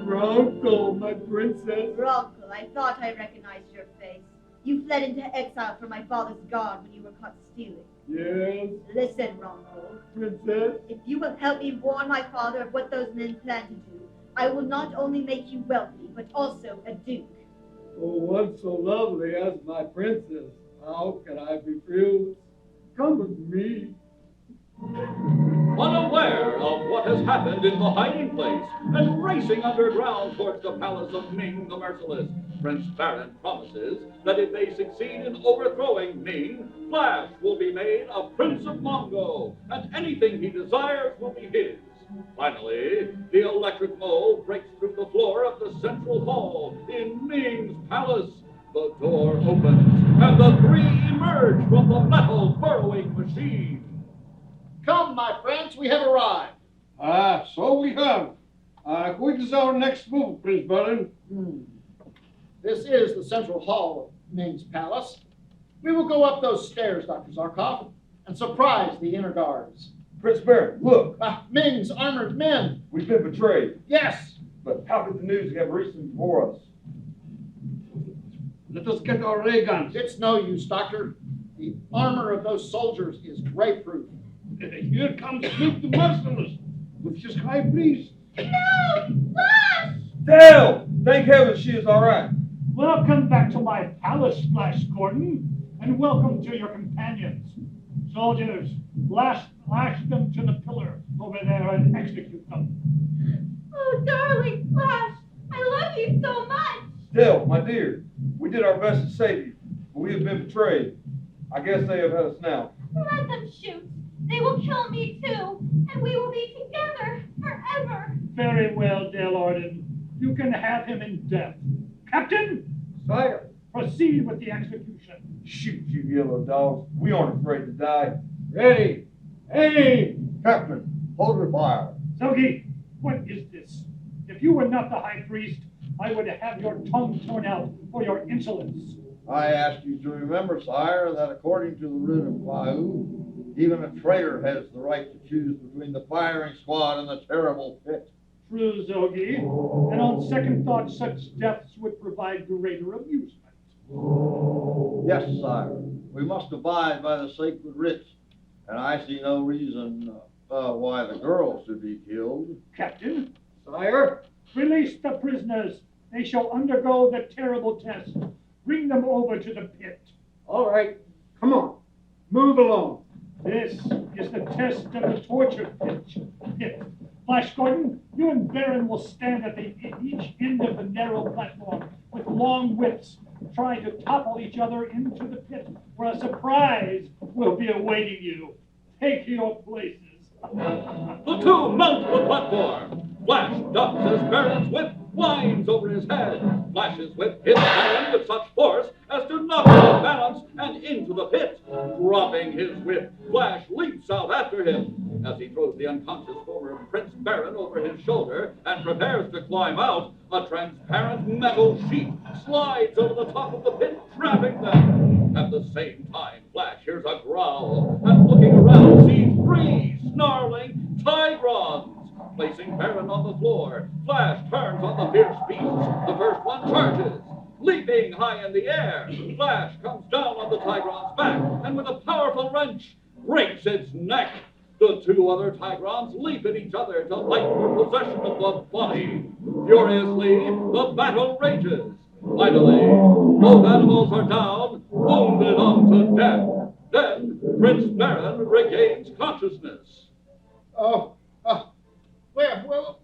[SPEAKER 2] Bronco, my princess.
[SPEAKER 8] Bronco, I thought I recognized your face. You fled into exile from my father's guard when you were caught stealing.
[SPEAKER 2] Yes.
[SPEAKER 8] Listen, Bronco.
[SPEAKER 2] Princess?
[SPEAKER 8] If you will help me warn my father of what those men plan to do, I will not only make you wealthy, but also a duke.
[SPEAKER 2] For one so lovely as my princess,
[SPEAKER 12] How can I refuse? Come with me.
[SPEAKER 1] Unaware of what has happened in the hiding place and racing underground towards the palace of Ming the Merciless, Prince Baron promises that if they succeed in overthrowing Ming, Flash will be made a Prince of Mongo, and anything he desires will be his. Finally, the electric mole breaks through the floor of the central hall in Ming's palace. The door opens, and the three emerge from the metal burrowing machine.
[SPEAKER 11] Come, my friends, we have arrived.
[SPEAKER 6] Ah, so we have. What is our next move, Prince Baron?
[SPEAKER 11] This is the central hall of Ming's palace. We will go up those stairs, Dr. Zarkov, and surprise the inner guards.
[SPEAKER 5] Prince Baron, look.
[SPEAKER 11] Ming's armored men.
[SPEAKER 5] We've been betrayed.
[SPEAKER 11] Yes.
[SPEAKER 5] But how could the news have reached them before us?
[SPEAKER 6] Let us get our ray guns.
[SPEAKER 11] It's no use, Doctor. The armor of those soldiers is ray-proof.
[SPEAKER 6] Here comes Ming the Merciless with his high priest.
[SPEAKER 3] No! Flash!
[SPEAKER 5] Dale! Thank heaven she is all right.
[SPEAKER 4] Welcome back to my palace, Flash Gordon, and welcome to your companions. Soldiers, lash them to the pillar over there and execute them.
[SPEAKER 3] Oh, darling Flash, I love you so much.
[SPEAKER 5] Dale, my dear, we did our best to save you, but we have been betrayed. I guess they have had us now.
[SPEAKER 3] Let them shoot. They will kill me too, and we will be together forever.
[SPEAKER 4] Very well, Dale Arden. You can have him in death. Captain!
[SPEAKER 5] Sire!
[SPEAKER 4] Proceed with the execution.
[SPEAKER 5] Shoot, you yellow dogs. We aren't afraid to die.
[SPEAKER 12] Ready. Hey!
[SPEAKER 13] Captain, hold your fire.
[SPEAKER 4] Zogi, what is this? If you were not the high priest, I would have your tongue torn out for your insolence.
[SPEAKER 13] I ask you to remember, sire, that according to the writ of Wahoo, even a traitor has the right to choose between the firing squad and the terrible pit.
[SPEAKER 4] True, Zogi. And on second thought, such deaths would provide greater amusement.
[SPEAKER 13] Yes, sire. We must abide by the sacred writs, and I see no reason why the girl should be killed.
[SPEAKER 4] Captain?
[SPEAKER 12] Sire?
[SPEAKER 4] Release the prisoners. They shall undergo the terrible test. Bring them over to the pit.
[SPEAKER 12] All right. Come on. Move along.
[SPEAKER 4] This is the test of the torture pit. Flash Gordon, you and Baron will stand at each end of the narrow platform with long whips, trying to topple each other into the pit, where a surprise will be awaiting you. Take your places.
[SPEAKER 1] The two mount the platform. Flash ducks as Baron's whip winds over his head. Flash's whip hits Baron with such force as to knock him off balance and into the pit. Dropping his whip, Flash leaps out after him. As he throws the unconscious former Prince Baron over his shoulder and prepares to climb out, a transparent metal sheet slides over the top of the pit, trapping them. At the same time, Flash hears a growl and, looking around, sees three snarling Tigrons. Placing Baron on the floor, Flash turns on the fierce beasts. The first one charges. Leaping high in the air, Flash comes down on the Tigron's back and with a powerful wrench breaks its neck. The two other Tigrons leap at each other to fight for possession of the body. Furiously, the battle rages. Finally, both animals are down, wounded unto death. Then Prince Baron regains consciousness.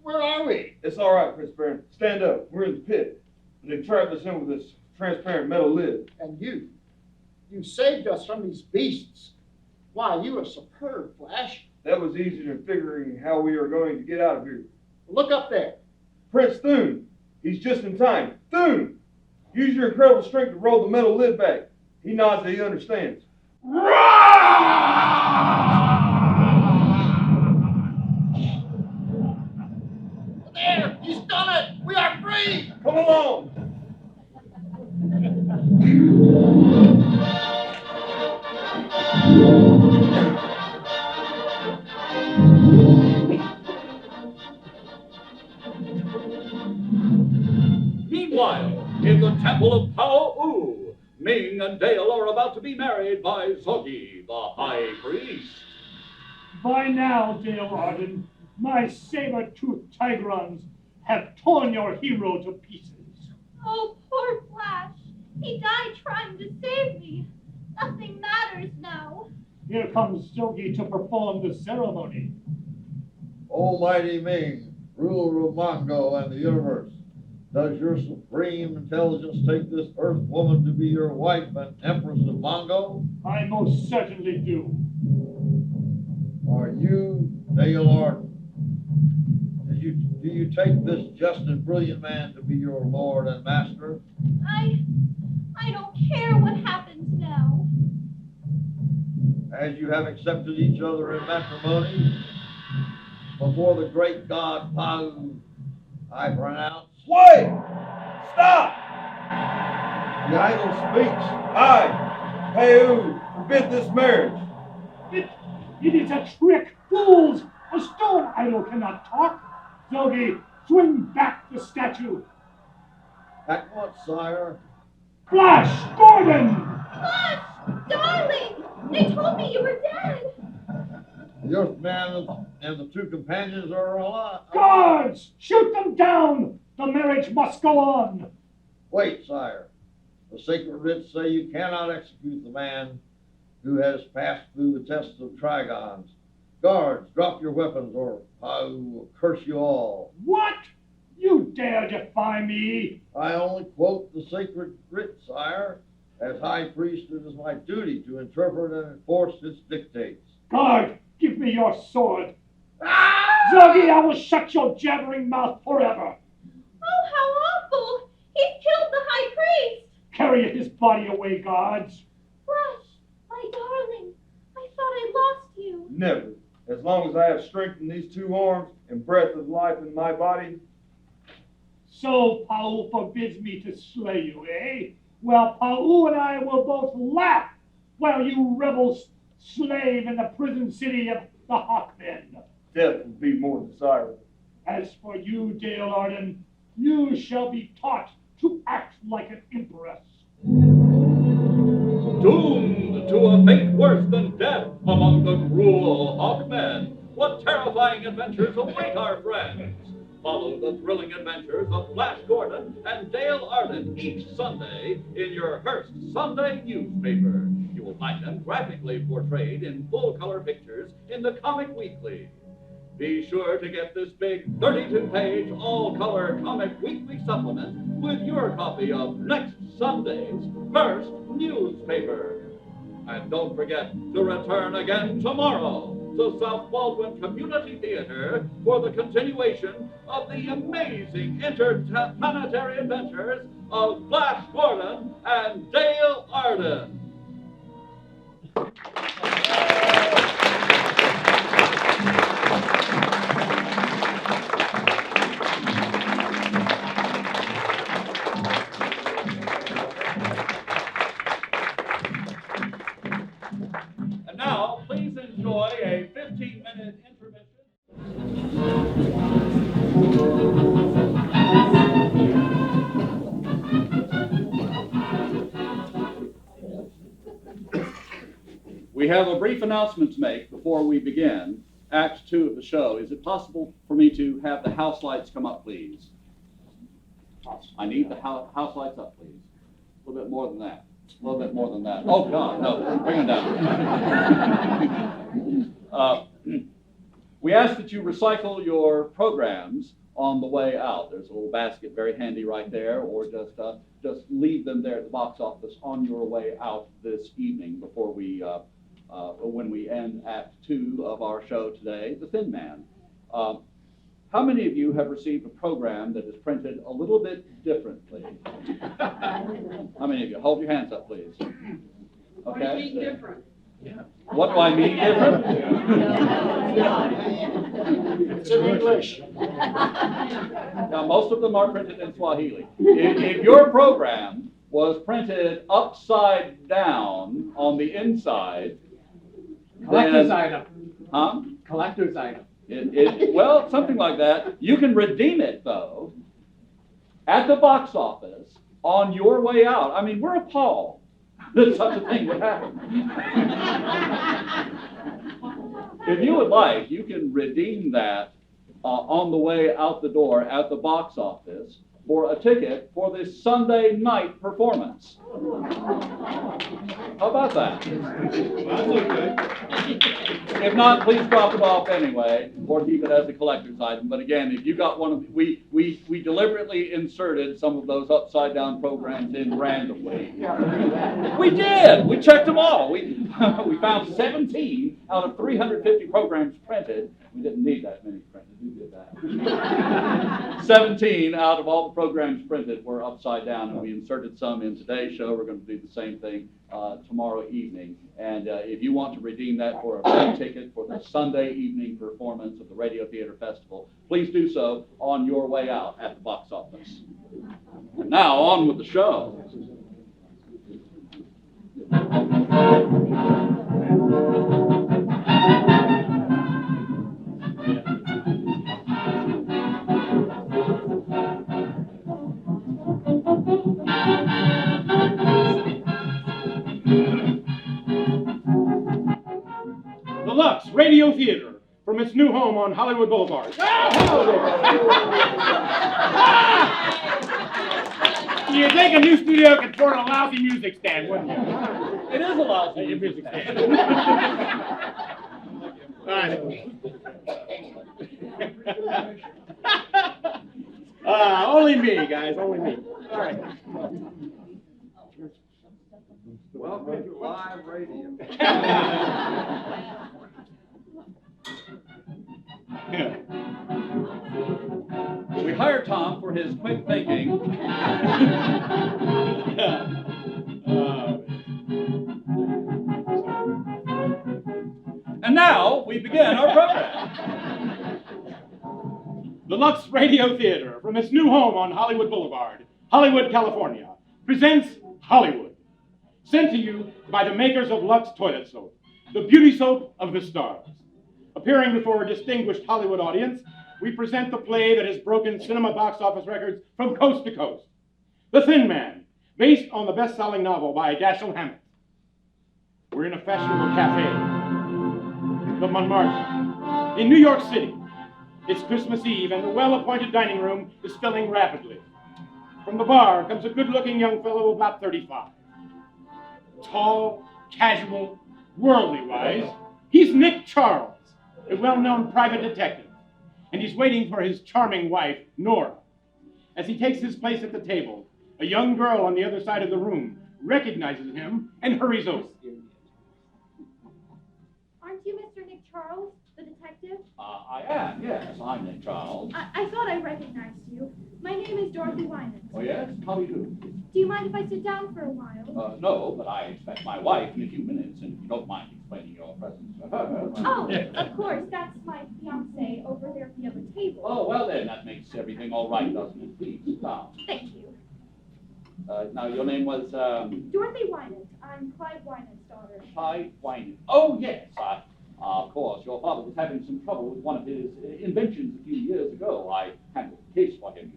[SPEAKER 11] Where are we?
[SPEAKER 5] It's all right, Prince Baron. Stand up. We're in the pit. And they trapped us in with this transparent metal lid.
[SPEAKER 11] And you saved us from these beasts. Why, you are superb, Flash.
[SPEAKER 5] That was easier than figuring how we are going to get out of here.
[SPEAKER 11] Look up there.
[SPEAKER 5] Prince Thune. He's just in time. Thune! Use your incredible strength to roll the metal lid back. He nods that he understands.
[SPEAKER 11] There! He's done it! We are free!
[SPEAKER 5] Come along!
[SPEAKER 1] Meanwhile, in the temple of Pao-U, Ming and Dale are about to be married by Zogi, the high priest.
[SPEAKER 4] By now, Dale Arden, my saber-toothed Tigrons have torn your hero to pieces.
[SPEAKER 3] Oh, poor Flash. He died trying to save me. Nothing matters now.
[SPEAKER 4] Here comes Zogi to perform the ceremony.
[SPEAKER 13] Almighty Ming, ruler of Mongo and the universe, does your supreme intelligence take this earth woman to be your wife and empress of Mongo?
[SPEAKER 4] I most certainly do.
[SPEAKER 13] Are you, Dayalard, do you take this just and brilliant man to be your lord and master?
[SPEAKER 3] I don't care what happens now.
[SPEAKER 13] As you have accepted each other in matrimony, before the great god Pau, I pronounce...
[SPEAKER 5] Wait! Stop!
[SPEAKER 13] The idol speaks.
[SPEAKER 5] I, Peu, forbid this marriage.
[SPEAKER 4] It is a trick, fools! A stone idol cannot talk. Zogi, swing back the statue.
[SPEAKER 13] At what, sire?
[SPEAKER 4] Flash Gordon!
[SPEAKER 3] Flash, darling! They told me you were dead.
[SPEAKER 13] The Earthman and the two companions are alive.
[SPEAKER 4] Guards! Shoot them down! The marriage must go on.
[SPEAKER 13] Wait, sire. The sacred writs say you cannot execute the man who has passed through the tests of Trigons. Guards, drop your weapons or I will curse you all.
[SPEAKER 4] What? You dare defy me?
[SPEAKER 13] I only quote the sacred writ, sire. As High Priest, it is my duty to interpret and enforce its dictates.
[SPEAKER 4] Guard, give me your sword. Zogi, I will shut your jabbering mouth forever.
[SPEAKER 3] Oh, how awful! He killed the high priest!
[SPEAKER 4] Carry his body away, guards.
[SPEAKER 3] Flash, my darling, I thought I lost you.
[SPEAKER 5] Never. As long as I have strength in these two arms and breath of life in my body.
[SPEAKER 4] So Pau forbids me to slay you, eh? Well, Pau and I will both laugh while you rebels slave in the prison city of the Hawkmen.
[SPEAKER 5] Death would be more desirable.
[SPEAKER 4] As for you, Dale Arden, you shall be taught to act like an empress.
[SPEAKER 1] Doomed to a fate worse than death among the cruel Hawkmen. What terrifying adventures await our friends? Follow the thrilling adventures of Flash Gordon and Dale Arden each Sunday in your Hearst Sunday newspaper. You will find them graphically portrayed in full-color pictures in the Comic Weekly. Be sure to get this big 32-page all-color Comic Weekly supplement with your copy of next Sunday's Hearst newspaper. And don't forget to return again tomorrow to South Baldwin Community Theatre for the continuation of the amazing interplanetary adventures of Flash Gordon and Dale Arden. And now, please enjoy a 15-minute intermission. We have a brief announcement to make before we begin Act 2 of the show. Is it possible for me to have the house lights come up, please? I need the house lights up, please. A little bit more than that. A little bit more than that. Oh, God, no. Bring them down. We ask that you recycle your programs on the way out. There's a little basket very handy right there, or just leave them there at the box office on your way out this evening before we, when we end Act 2 of our show today, The Thin Man. How many of you have received a program that is printed a little bit differently? How many of you? Hold your hands up, please. Okay.
[SPEAKER 10] What do you mean different?
[SPEAKER 1] Yeah. What do I mean different?
[SPEAKER 11] It's in English.
[SPEAKER 1] Now, most of them are printed in Swahili. If your program was printed upside down on the inside,
[SPEAKER 12] Collector's item.
[SPEAKER 1] Huh?
[SPEAKER 12] Collector's item.
[SPEAKER 1] Well, something like that. You can redeem it, though, at the box office on your way out. I mean, we're appalled that such a thing would happen. If you would like, you can redeem that on the way out the door at the box office for a ticket for this Sunday night performance. How about that?
[SPEAKER 12] That's okay.
[SPEAKER 1] If not, please drop it off anyway, or keep it as a collector's item. But again, if you got one of, we deliberately inserted some of those upside down programs in randomly. We did. We checked them all. We found 17 out of 350 programs printed. We didn't need that many printed. We did that. 17 out of all the programs printed were upside down, and we inserted some in today's show. We're going to do the same thing tomorrow evening. And if you want to redeem that for a free ticket for the Sunday evening performance of the Radio Theater Festival, please do so on your way out at the box office. And now, on with the show.
[SPEAKER 9] The Lux Radio Theatre, from its new home on Hollywood Boulevard. You'd think a new studio could afford a lousy music stand, wouldn't you?
[SPEAKER 1] It is a lousy
[SPEAKER 9] music stand. Only me, guys, only me. All right.
[SPEAKER 13] Welcome to live radio.
[SPEAKER 1] We hired Tom for his quick thinking. And now we begin our program.
[SPEAKER 9] The Lux Radio Theatre, from its new home on Hollywood Boulevard, Hollywood, California, presents Hollywood. Sent to you by the makers of Lux Toilet Soap, the beauty soap of the stars. Appearing before a distinguished Hollywood audience, we present the play that has broken cinema box office records from coast to coast. The Thin Man, based on the best-selling novel by Dashiell Hammett. We're in a fashionable cafe, the Montmartre, in New York City. It's Christmas Eve, and the well-appointed dining room is filling rapidly. From the bar comes a good-looking young fellow of about 35. Tall, casual, worldly-wise, he's Nick Charles, a well-known private detective, and he's waiting for his charming wife, Nora. As he takes his place at the table, a young girl on the other side of the room recognizes him and hurries over.
[SPEAKER 14] Aren't you Mr. Nick Charles, the detective?
[SPEAKER 1] I am, yes. I'm Nick Charles.
[SPEAKER 14] I thought I recognized you. My name is Dorothy Wyman.
[SPEAKER 1] Oh, yes? How do you do?
[SPEAKER 14] Do you mind if I sit down for a while?
[SPEAKER 1] No, but I expect my wife in a few minutes, and if you don't mind explaining your presence to her.
[SPEAKER 14] Oh, of course. That's my fiancé over there at the other table.
[SPEAKER 1] Oh, well then, that makes everything all right, doesn't it? Please, sit down.
[SPEAKER 14] Thank you.
[SPEAKER 1] Now, your name was,
[SPEAKER 14] Dorothy Wyman. I'm Clyde Wynan's daughter.
[SPEAKER 1] Clyde Wynan. Oh, yes. Of course, your father was having some trouble with one of his inventions a few years ago. I handled the case for him.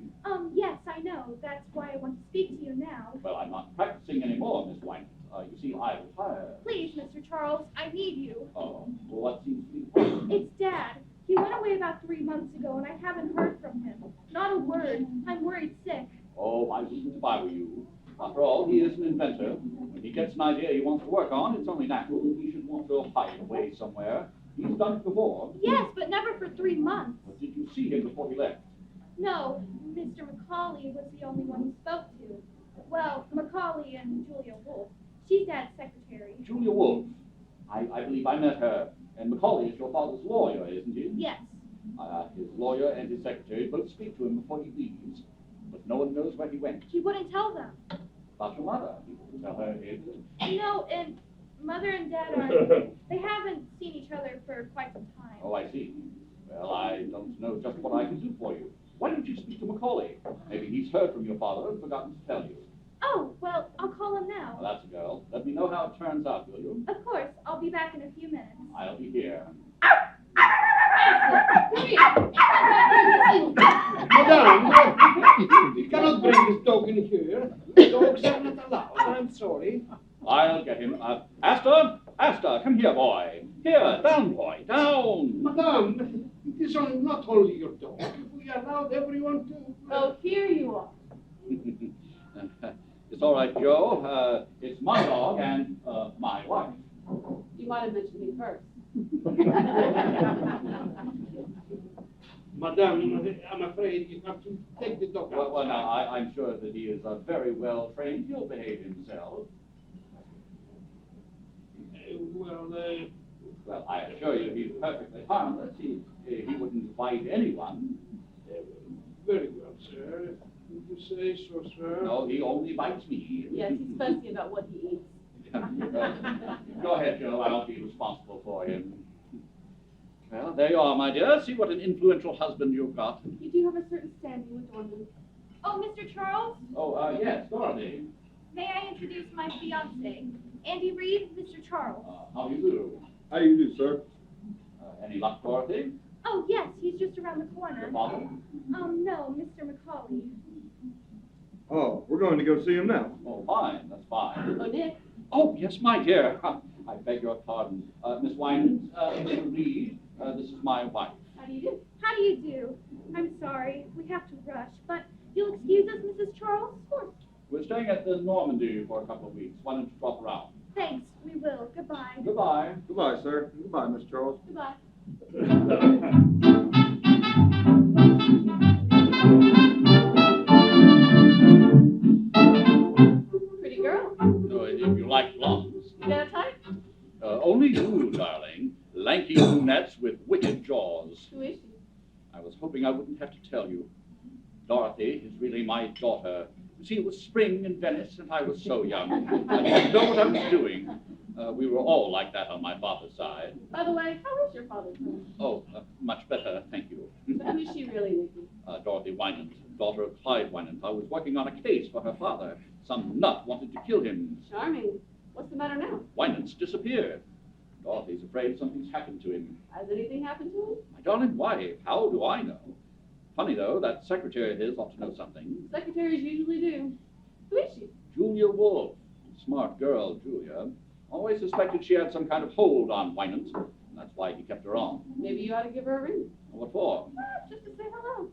[SPEAKER 14] Yes, I know. That's why I want to speak to you now.
[SPEAKER 1] Well, I'm not practicing anymore, Miss Wynan. You see, I retired.
[SPEAKER 14] Please, Mr. Charles, I need you.
[SPEAKER 1] Oh, well, what seems to be the problem?
[SPEAKER 14] It's Dad. He went away about 3 months ago, and I haven't heard from him. Not a word. I'm worried sick.
[SPEAKER 1] Oh, I wouldn't if I were you. After all, he is an inventor. When he gets an idea he wants to work on, it's only natural that he should want to hide away somewhere. He's done it before.
[SPEAKER 14] Yes, but never for 3 months.
[SPEAKER 1] But did you see him before he left?
[SPEAKER 14] No, Mr. Macaulay was the only one he spoke to. Well, Macaulay and Julia Wolfe. She's Dad's secretary.
[SPEAKER 1] Julia Wolfe. I believe I met her. And Macaulay is your father's lawyer, isn't he?
[SPEAKER 14] Yes.
[SPEAKER 1] His lawyer and his secretary both speak to him before he leaves. But no one knows where he went.
[SPEAKER 14] He wouldn't tell them.
[SPEAKER 1] About your mother. He wouldn't tell her either.
[SPEAKER 14] No, and Mother and Dad they haven't seen each other for quite some time.
[SPEAKER 1] Oh, I see. Well, I don't know just what I can do for you. Why don't you speak to Macaulay? Maybe he's heard from your father and forgotten to tell you.
[SPEAKER 14] Oh, well, I'll call him now.
[SPEAKER 1] Well, that's a girl. Let me know how it turns out, will you?
[SPEAKER 14] Of course. I'll be back in a few minutes.
[SPEAKER 1] I'll be here.
[SPEAKER 12] Madame, you cannot bring this dog in here. Dogs are not allowed. I'm sorry.
[SPEAKER 1] I'll get him. Astor, come here, boy. Here, down, boy, down.
[SPEAKER 12] Madame, it is not only your dog. We allowed everyone to...
[SPEAKER 3] Oh, here you are.
[SPEAKER 1] It's all right, Joe. It's my dog and my wife.
[SPEAKER 7] You might have mentioned me first.
[SPEAKER 12] Madame, I'm afraid you have to take the dog out.
[SPEAKER 1] Well, now, I'm sure that he is very well trained. He'll behave himself. Well, I assure you he's perfectly harmless. He wouldn't bite anyone.
[SPEAKER 12] Very well, sir. If you say so, sir.
[SPEAKER 1] No, he only bites me.
[SPEAKER 7] Yes, he's fussy about what he eats.
[SPEAKER 1] Go ahead, Joe. I'll be responsible for him. Well, there you are, my dear. See what an influential husband you've got.
[SPEAKER 14] You do have a certain standing with Dorman. Oh, Mr. Charles?
[SPEAKER 1] Oh, yes, Dorothy.
[SPEAKER 14] May I introduce my fiancé, Andy Reed, Mr. Charles?
[SPEAKER 1] How do you do?
[SPEAKER 5] How you do, sir?
[SPEAKER 1] Any luck, Dorothy?
[SPEAKER 14] Oh, yes, he's just around the corner.
[SPEAKER 1] Your father?
[SPEAKER 14] No, Mr. Macaulay.
[SPEAKER 5] Oh, we're going to go see him now.
[SPEAKER 1] Oh, fine. That's fine.
[SPEAKER 7] Oh, Nick.
[SPEAKER 1] Oh, yes, my dear. I beg your pardon. Miss Winans, Mr. Reed, this is my wife.
[SPEAKER 14] How do you do? How do you do? I'm sorry, we have to rush, but you'll excuse us, Mrs. Charles? Of course.
[SPEAKER 1] We're staying at the Normandy for a couple of weeks. Why don't you drop around?
[SPEAKER 14] Thanks, we will. Goodbye.
[SPEAKER 1] Goodbye.
[SPEAKER 5] Goodbye, sir. Goodbye, Miss Charles.
[SPEAKER 14] Goodbye.
[SPEAKER 7] Pretty girl.
[SPEAKER 1] If you like blondes.
[SPEAKER 7] You got a type?
[SPEAKER 1] Only you, darling. Lanky brunettes with wicked jaws.
[SPEAKER 7] Who is she?
[SPEAKER 1] I was hoping I wouldn't have to tell you. Dorothy is really my daughter. You see, it was spring in Venice, and I was so young. I didn't know what I was doing. We were all like that on my father's side.
[SPEAKER 7] By the way, how is your father's home?
[SPEAKER 1] Oh, much better, thank you.
[SPEAKER 7] So who is she really, Nicky?
[SPEAKER 1] Dorothy Winans, daughter of Clyde Winans. I was working on a case for her father. Some nut wanted to kill him.
[SPEAKER 7] Charming. What's the matter now?
[SPEAKER 1] Winans disappeared. Dorothy's afraid something's happened to him.
[SPEAKER 7] Has anything happened to him?
[SPEAKER 1] My darling wife, how do I know? Funny, though, that secretary of his ought to know something.
[SPEAKER 7] Secretaries usually do. Who is she?
[SPEAKER 1] Julia Wolfe. Smart girl, Julia. Always suspected she had some kind of hold on Winans, and that's why he kept her on.
[SPEAKER 7] Maybe you ought to give her a ring.
[SPEAKER 1] What for?
[SPEAKER 7] Just to say hello.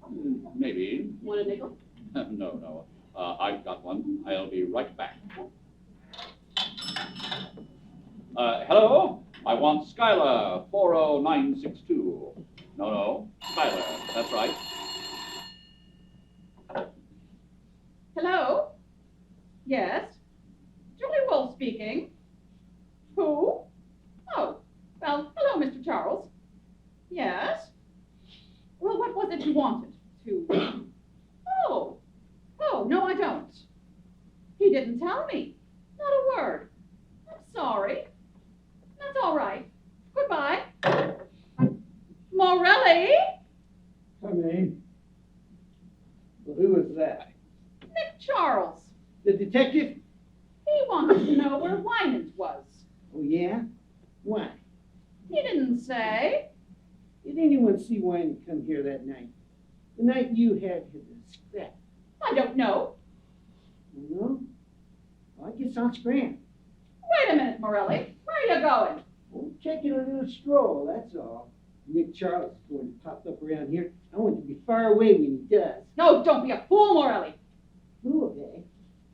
[SPEAKER 1] Maybe.
[SPEAKER 7] Want a nickel?
[SPEAKER 1] No. I've got one. I'll be right back. Hello? I want Skylar 40962. No, Skylar. That's right.
[SPEAKER 3] Hello? Yes? Julie Wolfe speaking. Who? Oh, well, hello, Mr. Charles. Yes? Well, what was it you wanted? Oh, no, I don't. He didn't tell me. Not a word. I'm sorry. That's all right. Goodbye. Morelli?
[SPEAKER 12] Come in. Well, who was that?
[SPEAKER 3] Nick Charles.
[SPEAKER 12] The detective?
[SPEAKER 3] He wanted to know where Winans was.
[SPEAKER 12] Oh, yeah? Why?
[SPEAKER 3] He didn't say.
[SPEAKER 12] Did anyone see Wayne come here that night? The night you had his scrap?
[SPEAKER 3] I don't know.
[SPEAKER 12] No? Well, I guess I'll scram.
[SPEAKER 3] Wait a minute, Morelli. Where are you going?
[SPEAKER 12] Oh, taking a little stroll, that's all. Nick Charles is going to pop up around here. I want to be far away when he does.
[SPEAKER 3] No, don't be a fool, Morelli.
[SPEAKER 12] Fool, eh?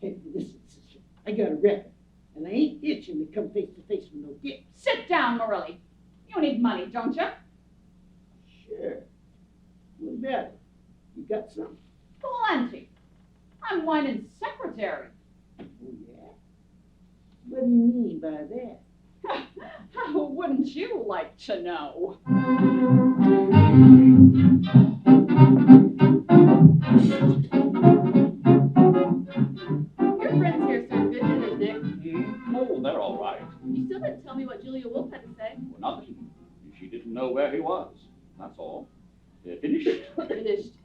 [SPEAKER 12] Hey, listen, sister. I got a record, and I ain't itching to come face to face with no dick.
[SPEAKER 3] Sit down, Morelli. You need money, don't you?
[SPEAKER 12] Sure. What about it? You got some?
[SPEAKER 3] Plenty. I'm Winans' secretary.
[SPEAKER 12] Oh, yeah? What do you mean by that?
[SPEAKER 3] How wouldn't you like to know?
[SPEAKER 7] Your friends here serve good dinners, Nick.
[SPEAKER 1] Oh, they're all right.
[SPEAKER 7] You still didn't tell me what Julia Wolfe had to say.
[SPEAKER 1] Well, nothing. She didn't know where he was. That's all. Finished?
[SPEAKER 7] Finished.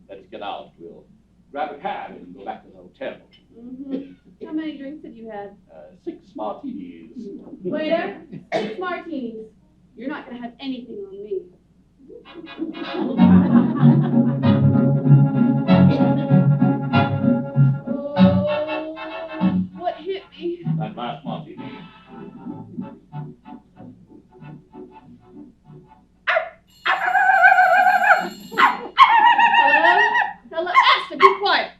[SPEAKER 1] Let's get out. We'll grab a cab and go back to the hotel.
[SPEAKER 7] Mm-hmm. How many drinks have you had?
[SPEAKER 1] 6 martinis.
[SPEAKER 7] Waiter, 6 martinis. You're not going to have anything on me. Oh, what hit me?
[SPEAKER 1] That last martini.
[SPEAKER 3] Hello? Hello? Asta, be quiet.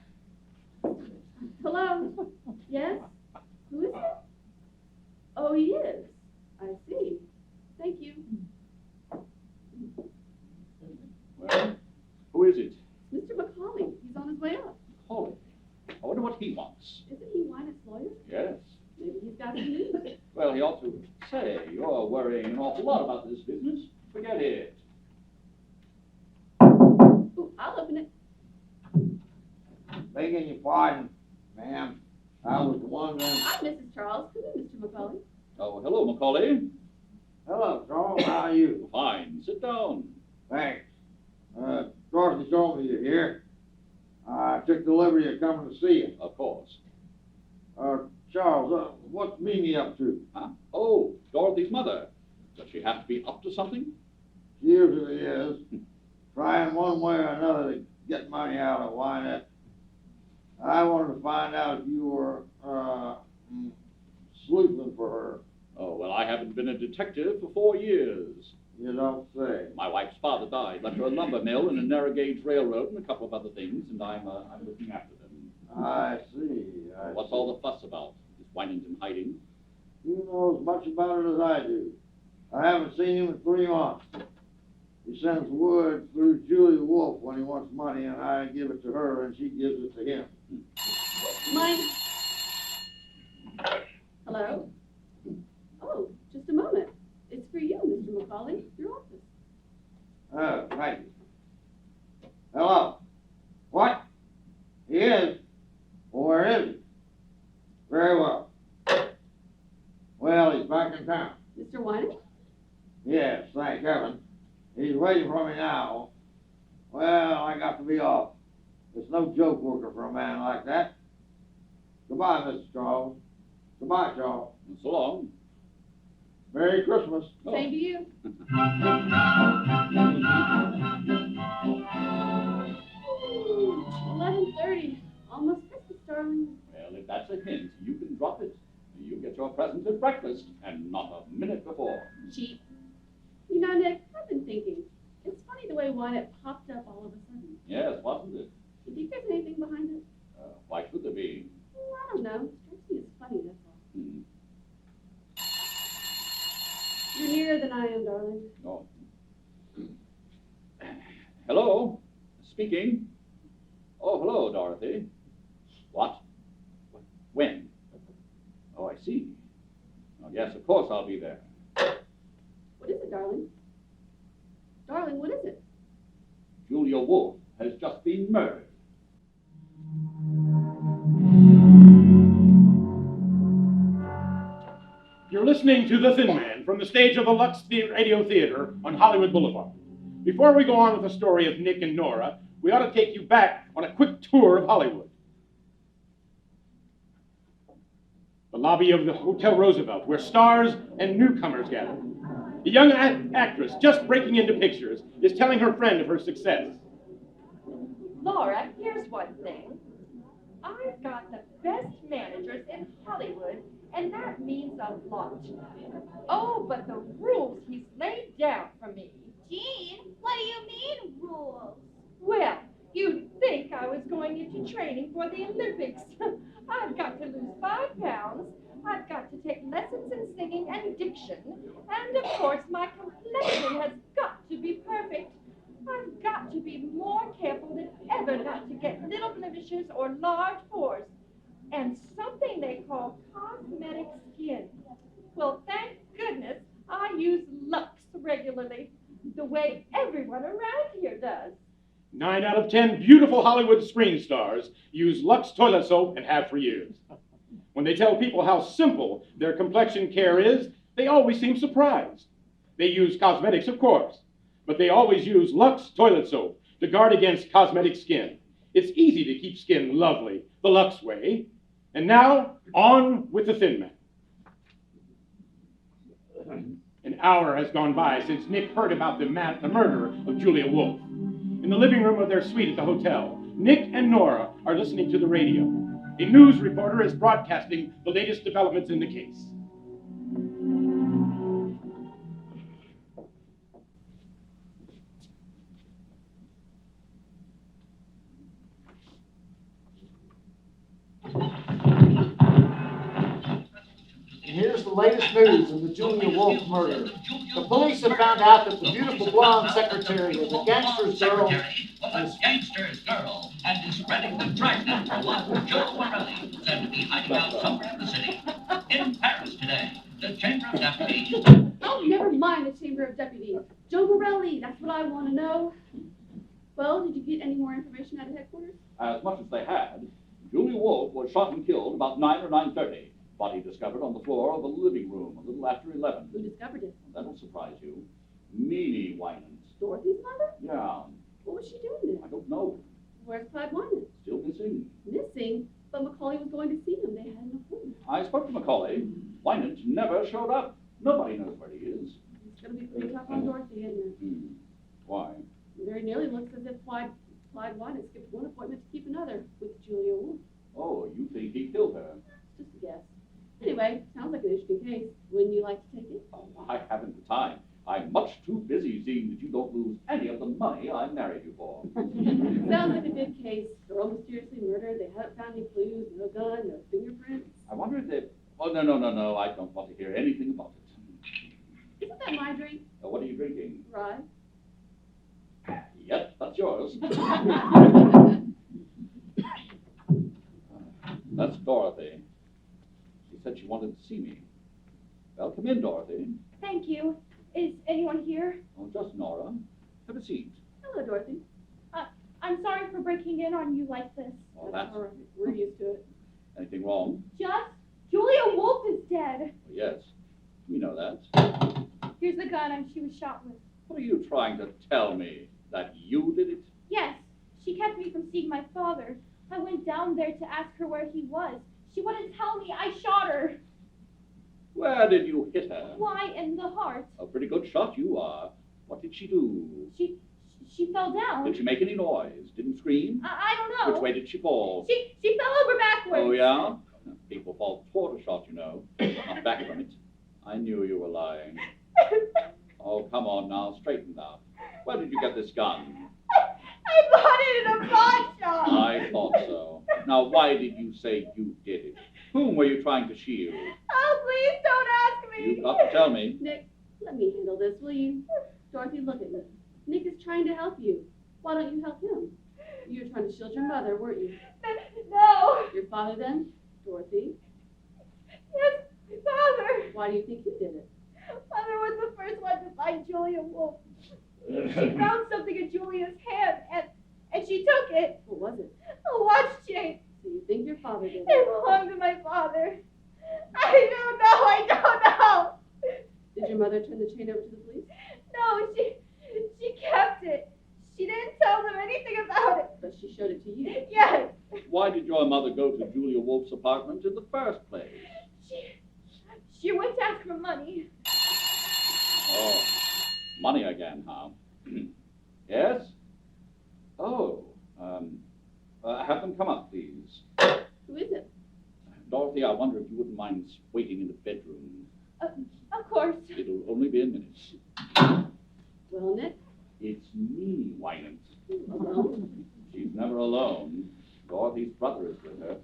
[SPEAKER 1] Well, he ought to say, you're worrying an awful lot about this business. Forget it.
[SPEAKER 3] Ooh, I'll open it.
[SPEAKER 13] Begging your pardon, ma'am. I was wondering.
[SPEAKER 3] I'm Mrs. Charles. Come in, Mr. Macaulay.
[SPEAKER 1] Oh, hello, Macaulay.
[SPEAKER 13] Hello, Charles. How are you?
[SPEAKER 1] Fine. Sit down.
[SPEAKER 13] Thanks. Dorothy told me you're here. I took delivery of coming to see you.
[SPEAKER 1] Of course.
[SPEAKER 13] Charles, what's Mimi up to?
[SPEAKER 1] Huh? Oh, Dorothy's mother. Does she have to be up to something?
[SPEAKER 13] She usually is. Trying one way or another to get money out of Wynette. I wanted to find out if you were sleuthing for her.
[SPEAKER 1] Oh, well, I haven't been a detective for 4 years.
[SPEAKER 13] You don't say.
[SPEAKER 1] My wife's father died, left her a lumber mill and a narrow gauge railroad and a couple of other things, and I'm looking after them.
[SPEAKER 13] I see.
[SPEAKER 1] What's all the fuss about? Is Wynington hiding?
[SPEAKER 13] You know as much about it as I do. I haven't seen him in 3 months. He sends word through Julia Wolf when he wants money, and I give it to her, and she gives it to him.
[SPEAKER 3] Mine. Hello? Oh, just a moment. It's for you, Mr. Macaulay, your office.
[SPEAKER 13] Oh, thank you. Hello. What? He is? Well, where is he? Very well. Well, he's back in town.
[SPEAKER 3] Mr. Wynick?
[SPEAKER 13] Yes, thank heaven. He's waiting for me now. Well, I got to be off. It's no joke working for a man like that. Goodbye, Mr. Charles. Goodbye, Charles.
[SPEAKER 1] So long.
[SPEAKER 13] Merry Christmas.
[SPEAKER 3] Same to you. 11:30. Almost Christmas, darling.
[SPEAKER 1] Well, if that's a hint, you can drop it. You get your present at breakfast, and not a minute before.
[SPEAKER 3] Cheap. You know, Nick, I've been thinking. It's funny the way Wynette popped up all of a sudden.
[SPEAKER 1] Yes, wasn't it?
[SPEAKER 3] Do you think there's anything behind it?
[SPEAKER 1] Why should there be?
[SPEAKER 3] Well, I don't know. It strikes me as funny, that's all. You're nearer than I am, darling.
[SPEAKER 1] Oh. Hello? Speaking. Oh, hello, Dorothy. What? When? Oh, I see. Oh, yes, of course I'll be there.
[SPEAKER 3] What is it, darling? Darling, what is it?
[SPEAKER 1] Julia Wolf has just been murdered.
[SPEAKER 9] You're listening to The Thin Man from the stage of the Lux Radio Theatre on Hollywood Boulevard. Before we go on with the story of Nick and Nora, we ought to take you back on a quick tour of Hollywood. The lobby of the Hotel Roosevelt, where stars and newcomers gather. The young actress, just breaking into pictures, is telling her friend of her success.
[SPEAKER 15] Laura, here's one thing. I've got the best managers in Hollywood, and that means a lot. Oh, but the rules he's laid down for me.
[SPEAKER 14] Jean, what do you mean, rules?
[SPEAKER 15] Well, you'd think I was going into training for the Olympics. I've got to lose 5 pounds. I've got to take lessons in singing and diction. And, of course, my complexion has got to be perfect. I've got to be more careful than ever not to get little blemishes or large pores. And something they call cosmetic skin. Well, thank goodness I use Lux regularly, the way everyone around here does.
[SPEAKER 9] 9 out of 10 beautiful Hollywood screen stars use Lux toilet soap and have for years. When they tell people how simple their complexion care is, they always seem surprised. They use cosmetics, of course, but they always use Lux toilet soap to guard against cosmetic skin. It's easy to keep skin lovely, the Lux way. And now, on with The Thin Man. An hour has gone by since Nick heard about the murder of Julia Wolf. In the living room of their suite at the hotel, Nick and Nora are listening to the radio. A news reporter is broadcasting the latest developments in the case.
[SPEAKER 11] Here's the latest latest news in the Julia Wolf murder. The police have found out that the beautiful blonde secretary of the gangster's girl
[SPEAKER 16] was a gangster's girl and is spreading the dragnet for one Joe Morelli, said to be hiding out somewhere in the city. In Paris today, the Chamber of Deputies.
[SPEAKER 17] Oh, never mind the Chamber of Deputies. Joe Morelli, that's what I want to know. Well, did you get any more information out of headquarters?
[SPEAKER 1] As much as they had, Julia Wolf was shot and killed about 9 or 9:30. Body discovered on the floor of the living room a little after 11.
[SPEAKER 17] Who discovered it?
[SPEAKER 1] That'll surprise you. Meanie Winans.
[SPEAKER 17] Dorothy's mother?
[SPEAKER 1] Yeah.
[SPEAKER 17] What was she doing
[SPEAKER 1] I
[SPEAKER 17] there?
[SPEAKER 1] don't know.
[SPEAKER 17] Where's Clyde Wyman?
[SPEAKER 1] Still missing.
[SPEAKER 17] Missing? But Macaulay was going to see him. They had an appointment.
[SPEAKER 1] I spoke to Macaulay. Winans never showed up. Nobody knows where he is.
[SPEAKER 17] It's going to be pretty tough on Dorothy, isn't it?
[SPEAKER 1] Why?
[SPEAKER 17] It very nearly looks as if Clyde Wyman skipped one appointment to keep another with Julia Wolf.
[SPEAKER 1] Oh, you think he killed her?
[SPEAKER 17] It's just a guess. Anyway, sounds like an interesting case. Wouldn't you like to take it?
[SPEAKER 1] Oh, I haven't the time. I'm much too busy seeing that you don't lose any of the money I married you for.
[SPEAKER 17] Sounds like a good case. Girl mysteriously murdered. They haven't found any clues. No gun, no fingerprints.
[SPEAKER 1] I wonder if they... Oh, no. I don't want to hear anything about it.
[SPEAKER 17] Isn't that my drink?
[SPEAKER 1] What are you drinking?
[SPEAKER 17] Rye.
[SPEAKER 1] Yep, that's yours. That's Dorothy. She said she wanted to see me. Well, come in, Dorothy.
[SPEAKER 14] Thank you. Is anyone here?
[SPEAKER 1] Oh, just Nora. Have a seat.
[SPEAKER 17] Hello, Dorothy.
[SPEAKER 14] I'm sorry for breaking in on you like this.
[SPEAKER 1] Oh, that's...
[SPEAKER 17] all right. We're used to it.
[SPEAKER 1] Anything wrong?
[SPEAKER 14] Just Julia Wolf is dead.
[SPEAKER 1] Yes, we know that.
[SPEAKER 14] Here's the gun she was shot with.
[SPEAKER 1] What are you trying to tell me? That you did it?
[SPEAKER 14] Yes, she kept me from seeing my father. I went down there to ask her where he was. She wouldn't tell me. I shot her.
[SPEAKER 1] Where did you hit her?
[SPEAKER 14] Why, in the heart.
[SPEAKER 1] A pretty good shot you are. What did she do?
[SPEAKER 14] She fell down.
[SPEAKER 1] Did she make any noise? Didn't scream?
[SPEAKER 14] I don't know.
[SPEAKER 1] Which way did she fall?
[SPEAKER 14] She fell over backwards.
[SPEAKER 1] Oh, yeah? People fall toward a shot, you know. Not back from it. I knew you were lying. Oh, come on now, straighten up. Where did you get this gun?
[SPEAKER 14] I bought it in a pawn shop.
[SPEAKER 1] I thought so. Now, why did you say you did it? Whom were you trying to shield?
[SPEAKER 14] Oh, please don't ask me.
[SPEAKER 1] You've got to tell me.
[SPEAKER 17] Nick, let me handle this, will you? Dorothy, look at me. Nick is trying to help you. Why don't you help him? You were trying to shield your mother, weren't you?
[SPEAKER 14] No.
[SPEAKER 17] Your father then? Dorothy?
[SPEAKER 14] Yes, my father.
[SPEAKER 17] Why do you think he did it?
[SPEAKER 14] Mother was the first one to find Julia Wolf. She found something in Julia's hand, and she took it.
[SPEAKER 17] What was it?
[SPEAKER 14] A watch chain.
[SPEAKER 17] So you think your father did it?
[SPEAKER 14] It belonged to my father. I don't know.
[SPEAKER 17] Did your mother turn the chain over to the police?
[SPEAKER 14] No, she kept it. She didn't tell them anything about it.
[SPEAKER 17] But she showed it to you?
[SPEAKER 14] Yes.
[SPEAKER 1] Why did your mother go to Julia Wolf's apartment in the first place?
[SPEAKER 14] She went to ask for money.
[SPEAKER 1] Oh, money again, huh? Yes? Oh, have them come up, please.
[SPEAKER 17] Who is it?
[SPEAKER 1] Dorothy, I wonder if you wouldn't mind waiting in the bedroom.
[SPEAKER 14] Of course.
[SPEAKER 1] It'll only be a minute.
[SPEAKER 17] Well, Nick?
[SPEAKER 1] It's me, Winans.
[SPEAKER 17] Alone?
[SPEAKER 1] She's never alone. Dorothy's brother is with her.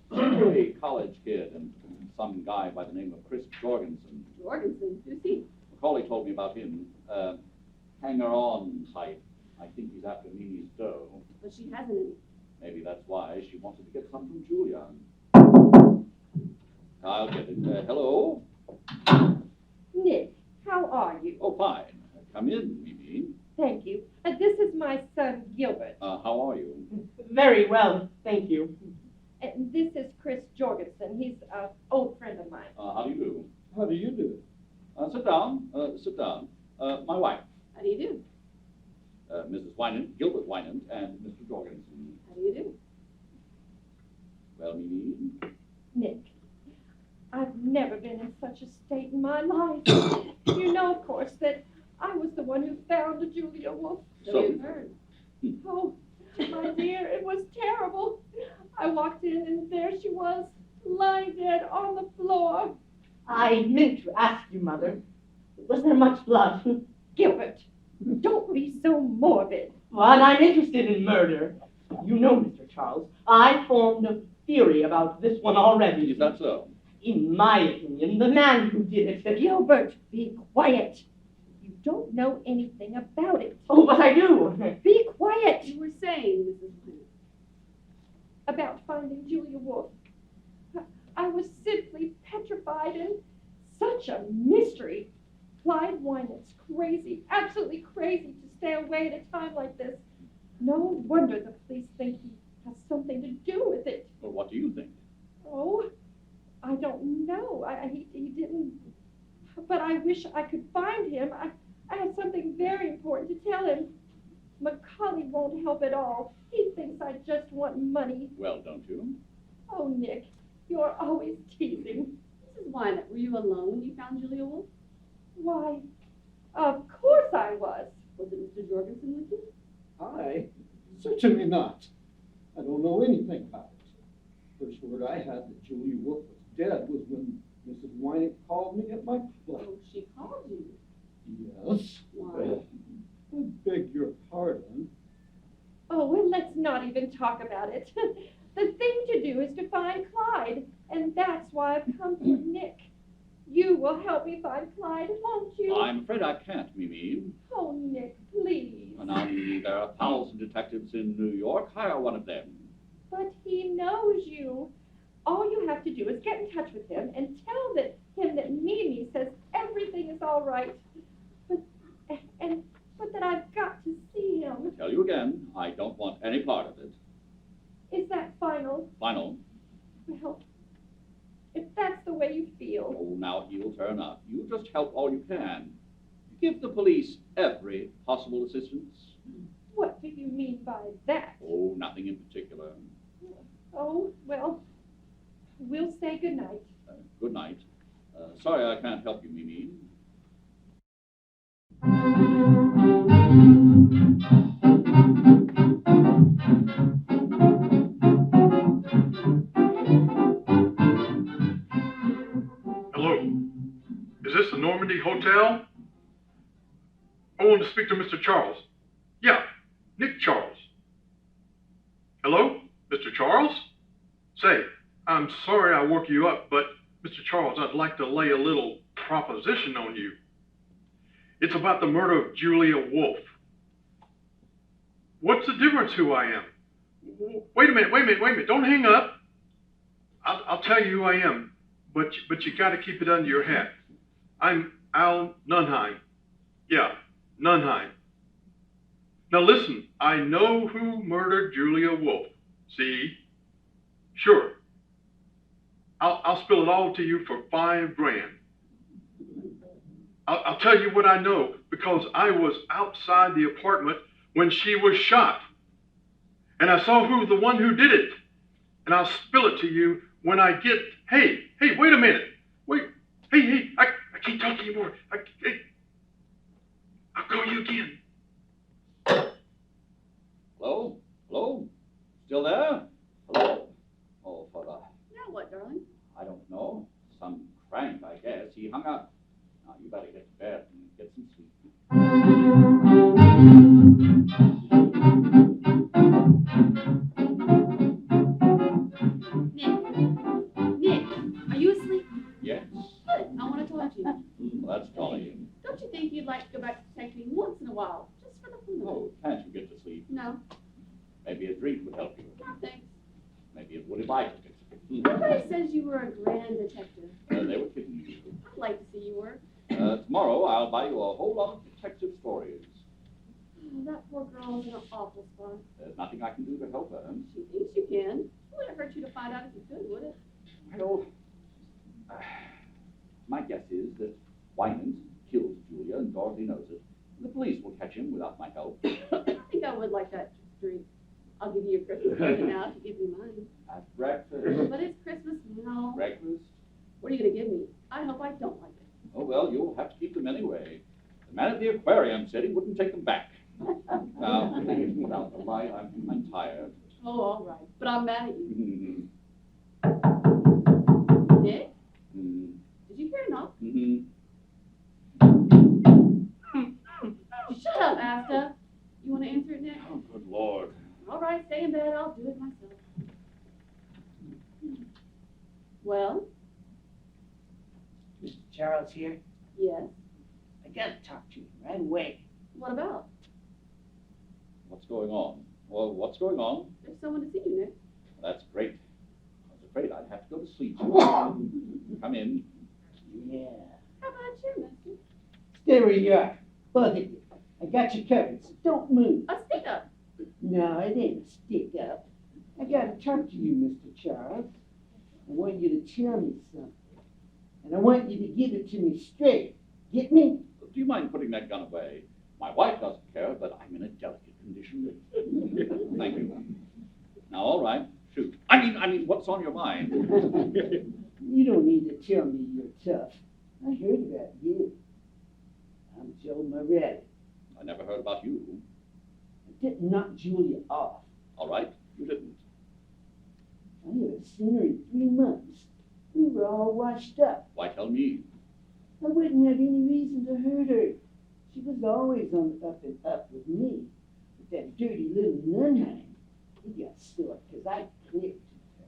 [SPEAKER 1] A college kid and some guy by the name of Chris Jorgensen.
[SPEAKER 17] Jorgensen? Who's he?
[SPEAKER 1] Macaulay told me about him. Hanger-on type. I think he's after Mimi's dough.
[SPEAKER 17] But she hasn't any.
[SPEAKER 1] Maybe that's why she wanted to get some from Julia. I'll get it. Hello?
[SPEAKER 18] Nick, how are you?
[SPEAKER 1] Oh, fine. Come in, Mimi.
[SPEAKER 18] Thank you. This is my son, Gilbert.
[SPEAKER 1] How are you?
[SPEAKER 7] Very well, thank you.
[SPEAKER 18] And this is Chris Jorgensen. He's an old friend of mine.
[SPEAKER 1] How do you do?
[SPEAKER 12] How do you do?
[SPEAKER 1] Sit down. Sit down. My wife.
[SPEAKER 17] How do you do?
[SPEAKER 1] Mrs. Winant, Gilbert Winant, and Mr. Jorgensen.
[SPEAKER 17] How do you do?
[SPEAKER 1] Well, Mimi?
[SPEAKER 18] Nick, I've never been in such a state in my life. You know, of course, that I was the one who found Julia Wolf.
[SPEAKER 1] So
[SPEAKER 17] you've heard.
[SPEAKER 18] Oh, my dear, it was terrible. I walked in and there she was, lying dead on the floor.
[SPEAKER 7] I meant to ask you, Mother. Was there much blood?
[SPEAKER 18] Gilbert, don't be so morbid.
[SPEAKER 7] Well, I'm interested in murder. You know, Mr. Charles, I formed a theory about this one already.
[SPEAKER 1] Is that so?
[SPEAKER 7] In my opinion, the man who did it...
[SPEAKER 18] Gilbert, be quiet. You don't know anything about it.
[SPEAKER 7] Oh, but I do.
[SPEAKER 18] Be quiet.
[SPEAKER 17] You were saying, Mrs. Plant.
[SPEAKER 18] About finding Julia Wolf. I was simply petrified and such a mystery. Clyde Wynett's crazy, absolutely crazy to stay away at a time like this. No wonder the police think he has something to do with it.
[SPEAKER 1] Well, what do you think?
[SPEAKER 18] Oh, I don't know. He didn't. But I wish I could find him. I have something very important to tell him. Macaulay won't help at all. He thinks I just want money.
[SPEAKER 1] Well, don't you?
[SPEAKER 18] Oh, Nick, you're always teasing.
[SPEAKER 17] Mrs. Wynett, were you alone when you found Julia Wolf?
[SPEAKER 18] Why, of course I was.
[SPEAKER 17] Was it Mr. Jorgensen with you?
[SPEAKER 11] I? Certainly not. I don't know anything about it. First word I had that Julia Wolf was dead was when Mrs. Wynett called me at my club.
[SPEAKER 17] Oh, she called you?
[SPEAKER 11] Yes.
[SPEAKER 17] Why?
[SPEAKER 11] I beg your pardon.
[SPEAKER 18] Oh, well, let's not even talk about it. The thing to do is to find Clyde, and that's why I've come for Nick. You will help me find Clyde, won't you?
[SPEAKER 1] I'm afraid I can't, Mimi.
[SPEAKER 18] Oh, Nick, please.
[SPEAKER 1] Now, Mimi, there are 1,000 detectives in New York. Hire one of them.
[SPEAKER 18] But he knows you. All you have to do is get in touch with him and tell him that Mimi says everything is all right. But that I've got to see him.
[SPEAKER 1] I tell you again, I don't want any part of it.
[SPEAKER 18] Is that final?
[SPEAKER 1] Final.
[SPEAKER 18] Well, if that's the way you feel.
[SPEAKER 1] Oh, now he'll turn up. You just help all you can. Give the police every possible assistance.
[SPEAKER 18] What do you mean by that?
[SPEAKER 1] Oh, nothing in particular.
[SPEAKER 18] Oh, well, we'll say good night.
[SPEAKER 1] Good night. Sorry I can't help you, Mimi.
[SPEAKER 2] Hello. Is this the Normandy Hotel? I want to speak to Mr. Charles. Yeah, Nick Charles. Hello, Mr. Charles? Say, I'm sorry I woke you up, but Mr. Charles, I'd like to lay a little proposition on you. It's about the murder of Julia Wolf. What's the difference who I am? Wait a minute. Don't hang up. I'll tell you who I am, but you got to keep it under your hat. I'm Al Nunheim. Yeah, Nunheim. Now listen, I know who murdered Julia Wolf. See? Sure. I'll spill it all to you for $5,000. I'll tell you what I know, because I was outside the apartment when she was shot. And I saw the one who did it. And I'll spill it to you when I get... Hey, wait a minute. Wait. Hey, I can't talk anymore. I'll call you again.
[SPEAKER 1] Hello? Still there? Hello? Oh, for the...
[SPEAKER 17] Now what, darling?
[SPEAKER 1] I don't know. Some crank, I guess. He hung up. Now, you better get to bed and get some sleep.
[SPEAKER 17] Nick, are you asleep?
[SPEAKER 1] Yes.
[SPEAKER 17] Good, I want to talk to you.
[SPEAKER 1] That's jolly.
[SPEAKER 17] Don't you think you'd like to go back to detecting once in a while, just for the fun of it?
[SPEAKER 1] Oh, can't you get to sleep?
[SPEAKER 17] No.
[SPEAKER 1] Maybe a drink would help you.
[SPEAKER 17] No, thanks.
[SPEAKER 1] Maybe it would if I took it.
[SPEAKER 17] Everybody says you were a grand detective.
[SPEAKER 1] They were kidding you.
[SPEAKER 17] I'd like to see you work.
[SPEAKER 1] Tomorrow I'll buy you a whole lot of detective stories.
[SPEAKER 17] Oh, that poor girl is in an awful spot.
[SPEAKER 1] There's nothing I can do to help her.
[SPEAKER 17] She thinks you can. It wouldn't hurt you to find out if you could, would it?
[SPEAKER 1] Well, my guess is that Winans killed Julia and Dorothy knows it. The police will catch him without my help.
[SPEAKER 17] I think I would like that drink. I'll give you a Christmas present now if you give me mine.
[SPEAKER 1] At breakfast.
[SPEAKER 17] But it's Christmas now.
[SPEAKER 1] Breakfast?
[SPEAKER 17] What are you going to give me? I hope I don't like it.
[SPEAKER 1] Oh, well, you'll have to keep them anyway. The man at the aquarium said he wouldn't take them back. Now, please put out the light. I'm tired.
[SPEAKER 17] Oh, all right. But I'm mad at you. Nick? Did you hear a knock? Shut up, Asta. You want to answer it, Nick?
[SPEAKER 1] Oh, good Lord.
[SPEAKER 17] All right, stay in bed. I'll do it myself. Well?
[SPEAKER 12] Charles here?
[SPEAKER 17] Yes.
[SPEAKER 12] I gotta talk to you right away.
[SPEAKER 17] What about?
[SPEAKER 1] What's going on? Well, what's going on?
[SPEAKER 17] There's someone to see you, Nick.
[SPEAKER 1] That's great. I was afraid I'd have to go to sleep. Come in.
[SPEAKER 12] Yeah.
[SPEAKER 17] How about you, mister?
[SPEAKER 12] Stay where you are. Both of you. I got you covered, so don't move.
[SPEAKER 17] A stick up.
[SPEAKER 12] No, it ain't a stick up. I gotta talk to you, Mr. Charles. I want you to tell me something. And I want you to give it to me straight. Get me?
[SPEAKER 1] Do you mind putting that gun away? My wife doesn't care, but I'm in a delicate condition. Thank you. Now, all right, shoot. I mean, what's on your mind?
[SPEAKER 12] You don't need to tell me you're tough. I heard about you. I'm Joe Morelli.
[SPEAKER 1] I never heard about you.
[SPEAKER 12] I didn't knock Julia off.
[SPEAKER 1] All right, you didn't.
[SPEAKER 12] I haven't seen her in 3 months. We were all washed up.
[SPEAKER 1] Why tell me?
[SPEAKER 12] I wouldn't have any reason to hurt her. She was always on the up and up with me. But that dirty little Nunheim, he got sore because I clicked with her.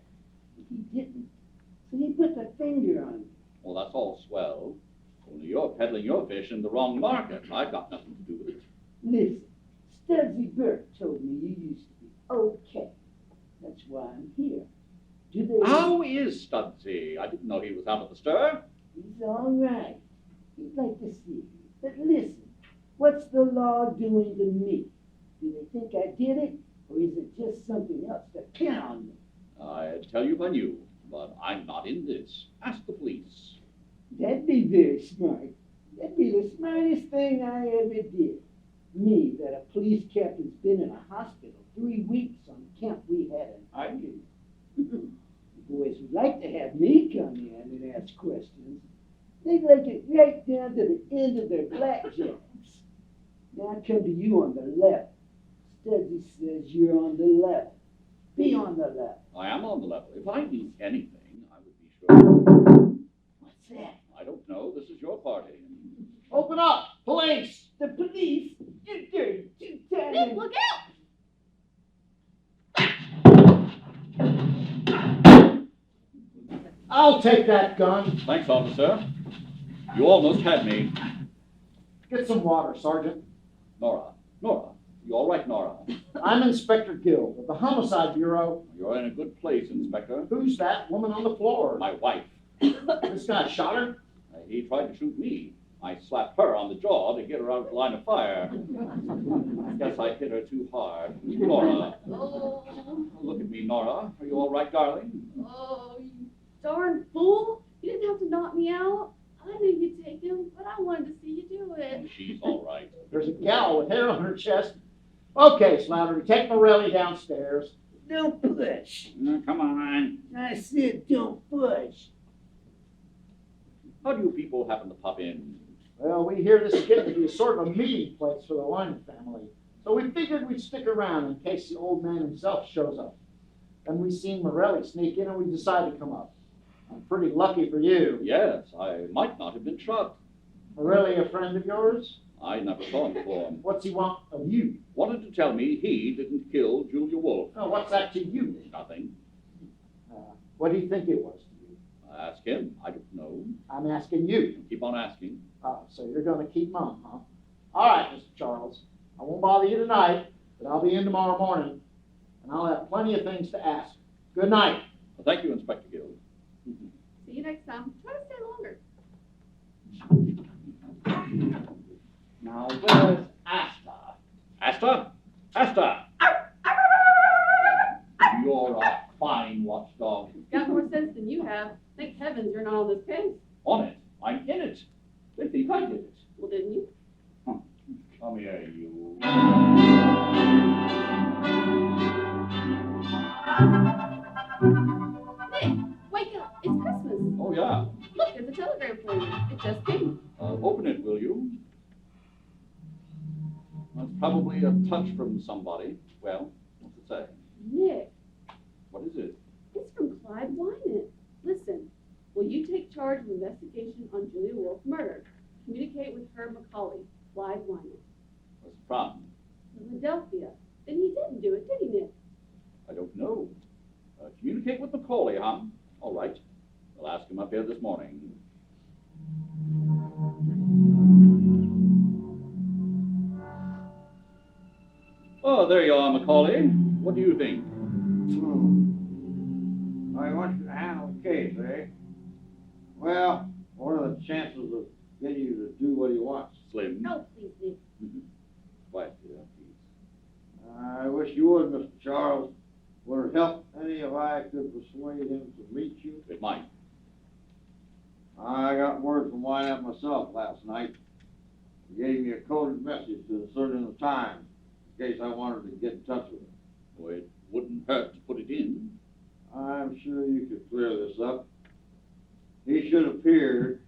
[SPEAKER 12] But he didn't. So he put the finger on me.
[SPEAKER 1] Well, that's all swell. Only you're peddling your fish in the wrong market. I've got nothing to do with it.
[SPEAKER 12] Listen, Studsy Burke told me you used to be okay. That's why I'm here. Do they...
[SPEAKER 1] How is Studsy? I didn't know he was out of the stir.
[SPEAKER 12] He's all right. He'd like to see you. But listen, what's the law doing to me? Do they think I did it? Or is it just something else to pin on me?
[SPEAKER 1] I'd tell you if I knew, but I'm not in this. Ask the police.
[SPEAKER 12] That'd be very smart. That'd be the smartest thing I ever did. Me, that a police captain's been in a hospital 3 weeks on account we had an argument. The boys would like to have me come in and ask questions. They'd like it right down to the end of their blackjacks. Now I come to you on the left. Studsy says you're on the level. Be on the level.
[SPEAKER 1] I am on the level. If I knew anything, I would be sure.
[SPEAKER 12] What's that?
[SPEAKER 1] I don't know. This is your party.
[SPEAKER 11] Open up! Police!
[SPEAKER 12] The police? You dirty two-timers.
[SPEAKER 17] Nick, look out!
[SPEAKER 11] I'll take that gun.
[SPEAKER 1] Thanks, officer. You almost had me.
[SPEAKER 11] Get some water, Sergeant.
[SPEAKER 1] Nora. You all right, Nora?
[SPEAKER 11] I'm Inspector Gill of the Homicide Bureau.
[SPEAKER 1] You're in a good place, Inspector.
[SPEAKER 11] Who's that woman on the floor?
[SPEAKER 1] My wife.
[SPEAKER 11] This guy shot her?
[SPEAKER 1] He tried to shoot me. I slapped her on the jaw to get her out of the line of fire. I guess I hit her too hard. Nora.
[SPEAKER 17] Oh,
[SPEAKER 1] Look at me, Nora. Are you all right, darling?
[SPEAKER 17] oh, you darn fool. You didn't have to knock me out. I knew you'd take him, but I wanted to see you do it.
[SPEAKER 1] She's all right.
[SPEAKER 11] There's a gal with hair on her chest. Okay, Slattery, take Morelli downstairs.
[SPEAKER 12] Don't push.
[SPEAKER 1] Come on.
[SPEAKER 12] I said don't push.
[SPEAKER 1] How do you people happen to pop in?
[SPEAKER 11] Well, we hear this is getting to be sort of a meeting place for the Lyman family. So we figured we'd stick around in case the old man himself shows up. Then we seen Morelli sneak in and we decided to come up. I'm pretty lucky for you.
[SPEAKER 1] Yes, I might not have been shot.
[SPEAKER 11] Morelli a friend of yours?
[SPEAKER 1] I never saw him before.
[SPEAKER 11] What's he want of you?
[SPEAKER 1] Wanted to tell me he didn't kill Julia Wolf.
[SPEAKER 11] Oh, what's that to you?
[SPEAKER 1] Nothing.
[SPEAKER 11] What do you think it was to you?
[SPEAKER 1] Ask him. I don't know.
[SPEAKER 11] I'm asking you.
[SPEAKER 1] Keep on asking.
[SPEAKER 11] Oh, so you're going to keep mum, huh? All right, Mr. Charles. I won't bother you tonight, but I'll be in tomorrow morning, and I'll have plenty of things to ask. Good night.
[SPEAKER 1] Well, thank you, Inspector Gill.
[SPEAKER 17] See you next time. Try to stay longer.
[SPEAKER 12] Now where's Asta?
[SPEAKER 1] Asta! You're a fine watchdog.
[SPEAKER 17] Got more sense than you have. Thank heavens you're not on this case.
[SPEAKER 1] On it. I'm in it. They think I did it.
[SPEAKER 17] Well, didn't you?
[SPEAKER 1] Come here, you.
[SPEAKER 17] Nick, wake up. It's Christmas.
[SPEAKER 1] Oh, yeah.
[SPEAKER 17] Look, there's a telegram for you. It just came.
[SPEAKER 1] Open it, will you? That's probably a touch from somebody. Well, what's it say?
[SPEAKER 17] Nick,
[SPEAKER 1] What is it?
[SPEAKER 17] it's from Clyde Wynant. Listen, will you take charge of investigation on Julia Wolf murder? Communicate with Herb McCauley, Clyde Wynant.
[SPEAKER 1] What's the problem?
[SPEAKER 17] Philadelphia. Then he didn't do it, did he, Nick?
[SPEAKER 1] I don't know. Communicate with Macaulay, huh? All right. We'll ask him up here this morning. Oh, there you are, Macaulay. What do you think?
[SPEAKER 13] I want you to handle the case, eh? Well, what are the chances of getting you to do what he wants?
[SPEAKER 1] Slim.
[SPEAKER 17] No, please, Nick.
[SPEAKER 1] Quiet, dear, please.
[SPEAKER 13] I wish you would, Mr. Charles. Would it help any if I could persuade him to meet you?
[SPEAKER 1] It might.
[SPEAKER 13] I got word from Wynette myself last night. He gave me a coded message to insert in the Times in case I wanted to get in touch with him.
[SPEAKER 1] Well, it wouldn't hurt to put it in.
[SPEAKER 13] I'm sure you could clear this up. He should have appeared.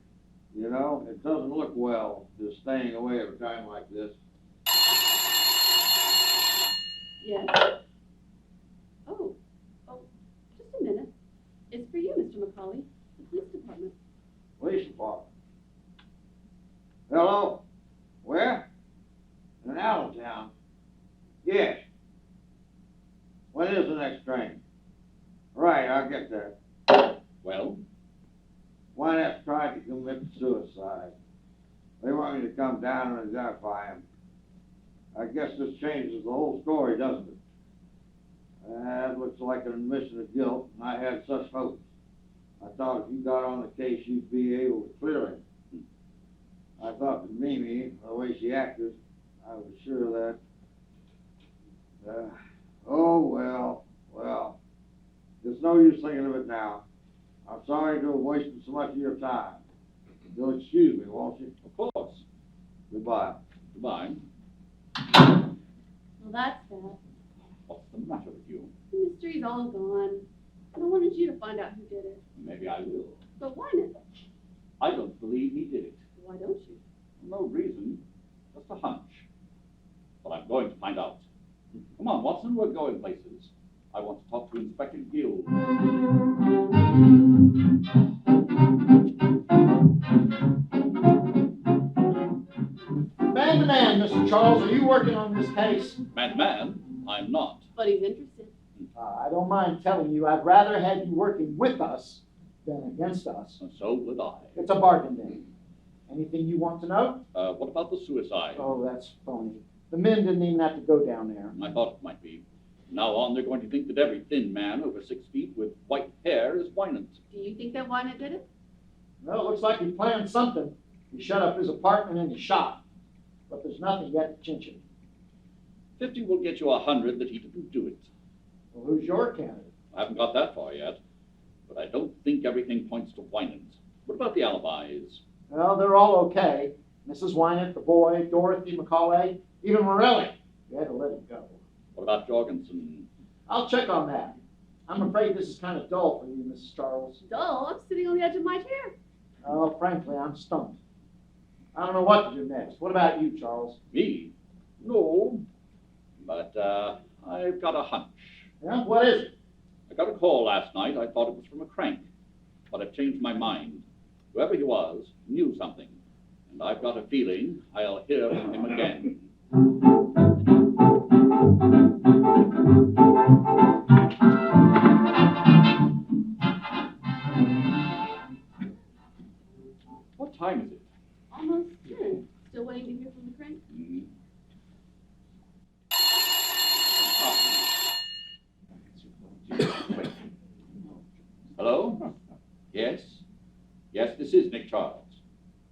[SPEAKER 13] You know, it doesn't look well just staying away at a time like this.
[SPEAKER 17] Yes. Oh, just a minute. It's for you, Mr. Macaulay, the police department.
[SPEAKER 13] Police department. Hello? Where? In Allentown. Yes. When is the next train? Right, I'll get there.
[SPEAKER 1] Well?
[SPEAKER 13] Wynette tried to commit suicide. They want me to come down and identify him. I guess this changes the whole story, doesn't it? That looks like an admission of guilt, and I had such hopes. I thought if you got on the case, you'd be able to clear him. I thought that Mimi, the way she acted, I was sure that... oh, well. There's no use thinking of it now. I'm sorry to have wasted so much of your time. You'll excuse me, won't you?
[SPEAKER 1] Of course.
[SPEAKER 13] Goodbye.
[SPEAKER 1] Goodbye.
[SPEAKER 17] Well, that's that.
[SPEAKER 1] What's the matter with you?
[SPEAKER 17] The mystery's all gone. I wanted you to find out who did it.
[SPEAKER 1] Maybe I will.
[SPEAKER 17] But why not?
[SPEAKER 1] I don't believe he did it.
[SPEAKER 17] Why don't you?
[SPEAKER 1] No reason. Just a hunch. But I'm going to find out. Come on, Watson, we're going places. I want to talk to Inspector Gill.
[SPEAKER 11] Man to man, Mr. Charles, are you working on this case?
[SPEAKER 1] Man to man, I'm not.
[SPEAKER 17] But he's interested.
[SPEAKER 11] I don't mind telling you, I'd rather have you working with us than against us.
[SPEAKER 1] And so would I.
[SPEAKER 11] It's a bargain then. Anything you want to know?
[SPEAKER 1] What about the suicide?
[SPEAKER 11] Oh, that's phony. The men didn't even have to go down there.
[SPEAKER 1] I thought it might be. From now on, they're going to think that every thin man over 6 feet with white hair is Wynant.
[SPEAKER 17] Do you think that Wynant did it?
[SPEAKER 11] Well, it looks like he planned something. He shut up his apartment and he shot. But there's nothing yet to clinch it.
[SPEAKER 1] 50 will get you 100 that he didn't do it.
[SPEAKER 11] Well, who's your candidate?
[SPEAKER 1] I haven't got that far yet. But I don't think everything points to Wynant. What about the alibis?
[SPEAKER 11] Well, they're all okay. Mrs. Wynant, the boy, Dorothy, Macaulay, even Morelli. You had to let him go.
[SPEAKER 1] What about Jorgensen?
[SPEAKER 11] I'll check on that. I'm afraid this is kind of dull for you, Mrs. Charles.
[SPEAKER 17] Dull? I'm sitting on the edge of my chair.
[SPEAKER 11] Oh, frankly, I'm stumped. I don't know what to do next. What about you, Charles?
[SPEAKER 1] Me? No. But I've got a hunch.
[SPEAKER 11] Yeah? What is it?
[SPEAKER 1] I got a call last night. I thought it was from a crank. But I've changed my mind. Whoever he was knew something. And I've got a feeling I'll hear from him again. What time is it?
[SPEAKER 17] Almost 10. Still waiting to hear from the crank?
[SPEAKER 1] Mm. Hello? Yes? Yes, this is Nick Charles.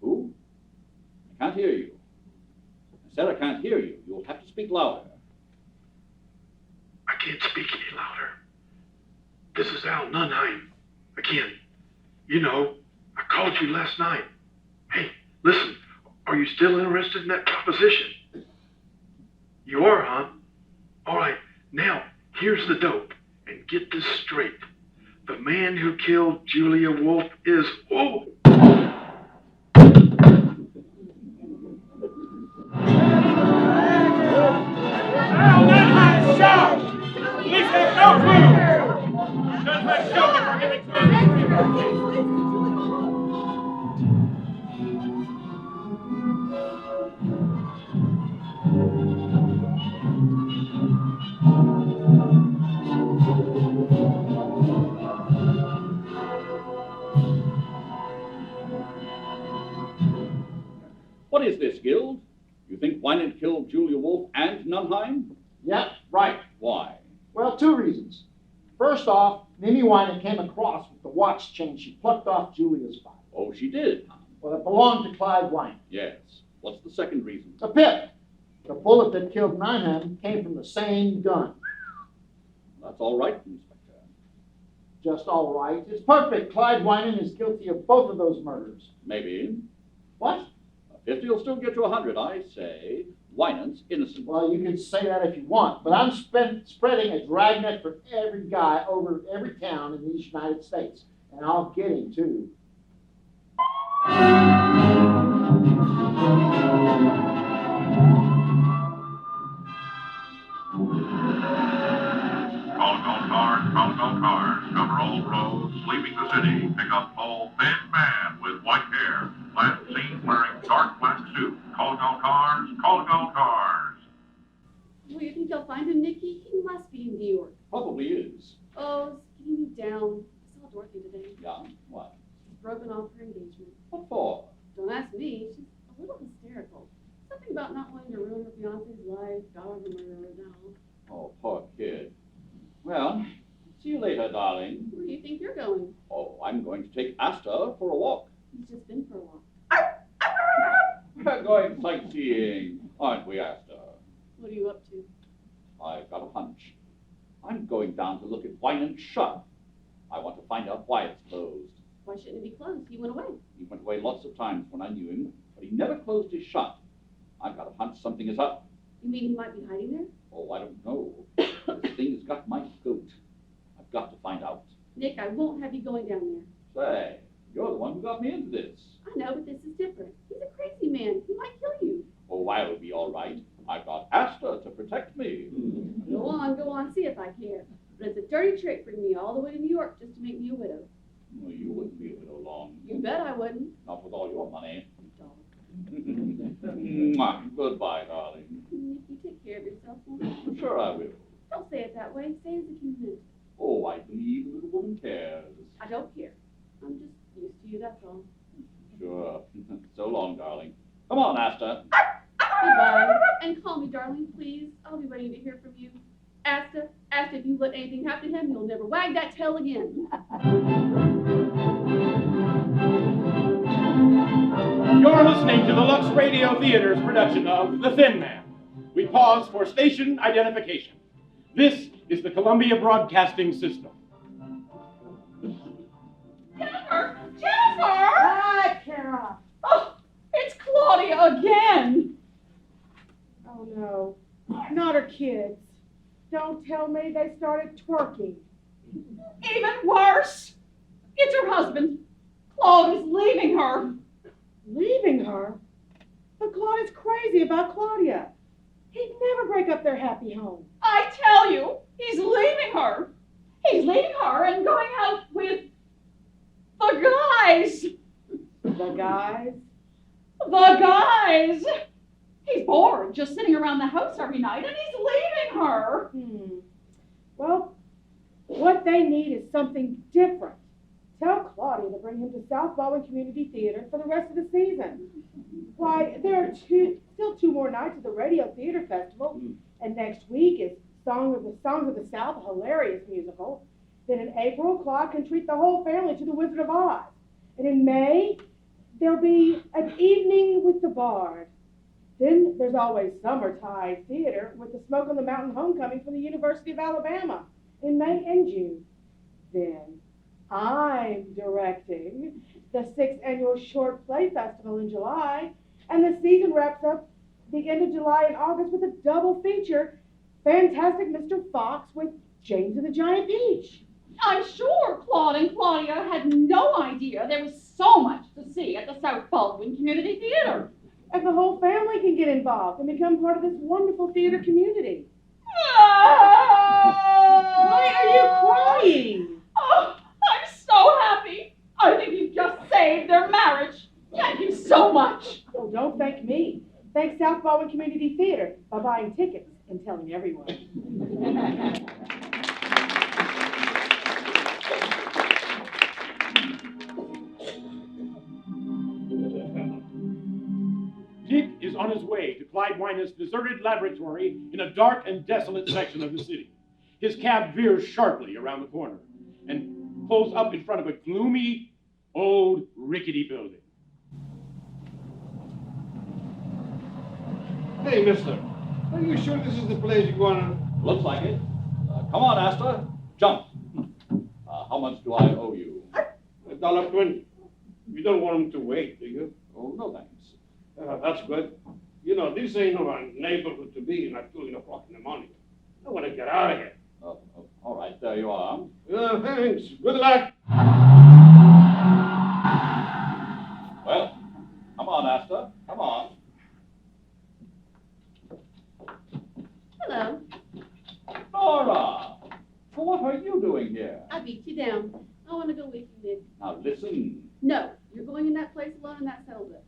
[SPEAKER 1] Who? I can't hear you. I said I can't hear you. You'll have to speak louder.
[SPEAKER 19] I can't speak any louder. This is Al Nunheim. Again. You know, I called you last night. Hey, listen, are you still interested in that proposition? You are, huh? All right, now, here's the dope. And get this straight. The man who killed Julia Wolf is... Oh!
[SPEAKER 9] Al Nunheim, shout! Police have no clue! Nunheim, shout before giving to
[SPEAKER 1] Guild? You think Wynant killed Julia Wolf and Nunheim?
[SPEAKER 11] Yep, right.
[SPEAKER 1] Why?
[SPEAKER 11] Well, two reasons. First off, Mimi Wynant came across with the watch chain she plucked off Julia's body.
[SPEAKER 1] Oh, she did, huh?
[SPEAKER 11] Well, it belonged to Clyde Wynant.
[SPEAKER 1] Yes. What's the second reason?
[SPEAKER 11] A pip. The bullet that killed Nunheim came from the same gun.
[SPEAKER 1] That's all right, Inspector.
[SPEAKER 11] Just all right. It's perfect. Clyde Wynant is guilty of both of those murders.
[SPEAKER 1] Maybe.
[SPEAKER 11] What?
[SPEAKER 1] 50 will still get you 100. I say Wynant's innocent.
[SPEAKER 11] Well, you can say that if you want, but I'm spreading a dragnet for every guy over every town in these United States, and I'll get him, too.
[SPEAKER 20] Call cars, cover all roads, leaving the city. Pick up tall, thin man with white hair. Last seen wearing dark black suit. Call cars, call cars.
[SPEAKER 17] Well, you think they'll find him, Nikki? He must be in New York.
[SPEAKER 1] Probably is.
[SPEAKER 17] Oh, it's getting me down. I saw Dorothy today.
[SPEAKER 1] Yeah? What?
[SPEAKER 17] She's broken off her engagement.
[SPEAKER 1] What for?
[SPEAKER 17] Don't ask me. She's a little hysterical. Something about not wanting to ruin her fiancé's life. Dog and murderer now.
[SPEAKER 1] Oh, poor kid. Well, see you later, darling.
[SPEAKER 17] Where do you think you're going?
[SPEAKER 1] Oh, I'm going to take Asta for a walk.
[SPEAKER 17] He's just been for a walk.
[SPEAKER 1] We're going sightseeing, aren't we, Asta?
[SPEAKER 17] What are you up to?
[SPEAKER 1] I've got a hunch. I'm going down to look at Wynant's shop. I want to find out why it's closed.
[SPEAKER 17] Why shouldn't it be closed? He went away.
[SPEAKER 1] He went away lots of times when I knew him, but he never closed his shop. I've got a hunch something is up.
[SPEAKER 17] You mean he might be hiding there?
[SPEAKER 1] Oh, I don't know. This thing has got my goat. I've got to find out.
[SPEAKER 17] Nick, I won't have you going down there.
[SPEAKER 1] Say, you're the one who got me into this.
[SPEAKER 17] I know, but this is different. He's a crazy man. He might kill you.
[SPEAKER 1] Oh, I'll be all right. I've got Asta to protect me.
[SPEAKER 17] Go on, see if I can. But it's a dirty trick bringing me all the way to New York just to make me a widow.
[SPEAKER 1] Well, you wouldn't be a widow long.
[SPEAKER 17] You bet I wouldn't.
[SPEAKER 1] Not with all your money.
[SPEAKER 17] Dog.
[SPEAKER 1] Mwah. Goodbye, darling.
[SPEAKER 17] Nick, you take care of yourself, won't you?
[SPEAKER 1] Sure I will.
[SPEAKER 17] Don't say it that way. Say it as if you meant it.
[SPEAKER 1] Oh, I believe the little woman cares.
[SPEAKER 17] I don't care. I'm just used to you, that's all.
[SPEAKER 1] Sure. So long, darling. Come on, Asta.
[SPEAKER 17] Goodbye. And call me darling, please. I'll be waiting to hear from you. Asta, if you let anything happen to him, you'll never wag that tail again.
[SPEAKER 9] You're listening to the Lux Radio Theater's production of The Thin Man. We pause for station identification. This is the Columbia Broadcasting System.
[SPEAKER 3] Jennifer!
[SPEAKER 10] Hi, Kara.
[SPEAKER 3] Oh, it's Claudia again.
[SPEAKER 10] Oh, no. Not her kids. Don't tell me they started twerking.
[SPEAKER 3] Even worse. It's her husband. Claude is leaving her.
[SPEAKER 10] Leaving her? But Claude is crazy about Claudia. He'd never break up their happy home.
[SPEAKER 3] I tell you, he's leaving her. He's leaving her and going out with the guys.
[SPEAKER 10] The guys?
[SPEAKER 3] The guys. He's bored just sitting around the house every night, and he's leaving her.
[SPEAKER 10] Well, what they need is something different. Tell Claudia to bring him to South Baldwin Community Theatre for the rest of the season. Why, there are still two more nights at the Radio Theatre Festival, and next week is Songs of the South, a hilarious musical. Then in April, Claude can treat the whole family to The Wizard of Oz. And in May, there'll be An Evening with the Bard. Then there's always Summertide Theater with the Smoke on the Mountain Homecoming from the University of Alabama in May and June. Then I'm directing the 6th Annual Short Play Festival in July, and the season wraps up the end of July and August with a double feature, Fantastic Mr. Fox with James and the Giant Peach.
[SPEAKER 3] I'm sure Claude and Claudia had no idea there was so much to see at the South Baldwin Community Theatre.
[SPEAKER 10] And the whole family can get involved and become part of this wonderful theater community. Why are you crying?
[SPEAKER 3] Oh, I'm so happy. I think you've just saved their marriage. Thank you so much.
[SPEAKER 10] Oh, don't thank me. Thank South Baldwin Community Theatre by buying tickets and telling everyone.
[SPEAKER 9] Dick is on his way to Clyde Wynant's deserted laboratory in a dark and desolate section of the city. His cab veers sharply around the corner and pulls up in front of a gloomy, old, rickety building.
[SPEAKER 6] Hey, mister, are you sure this is the place you want to...
[SPEAKER 1] Looks like it. Come on, Asta. Jump. How much do I owe you?
[SPEAKER 6] $1.20. You don't want him to wait, do you?
[SPEAKER 1] Oh, no thanks.
[SPEAKER 6] That's good. You know, this ain't no neighborhood to be at 2 o'clock in the morning. I want to get out of here.
[SPEAKER 1] All right, there you are.
[SPEAKER 6] Thanks. Good luck.
[SPEAKER 1] Well, come on, Asta. Come on.
[SPEAKER 17] Hello.
[SPEAKER 1] Nora! What are you doing here?
[SPEAKER 17] I beat you down. I want to go with you, Nick.
[SPEAKER 1] Now listen.
[SPEAKER 17] No, you're going in that place alone and that settles it.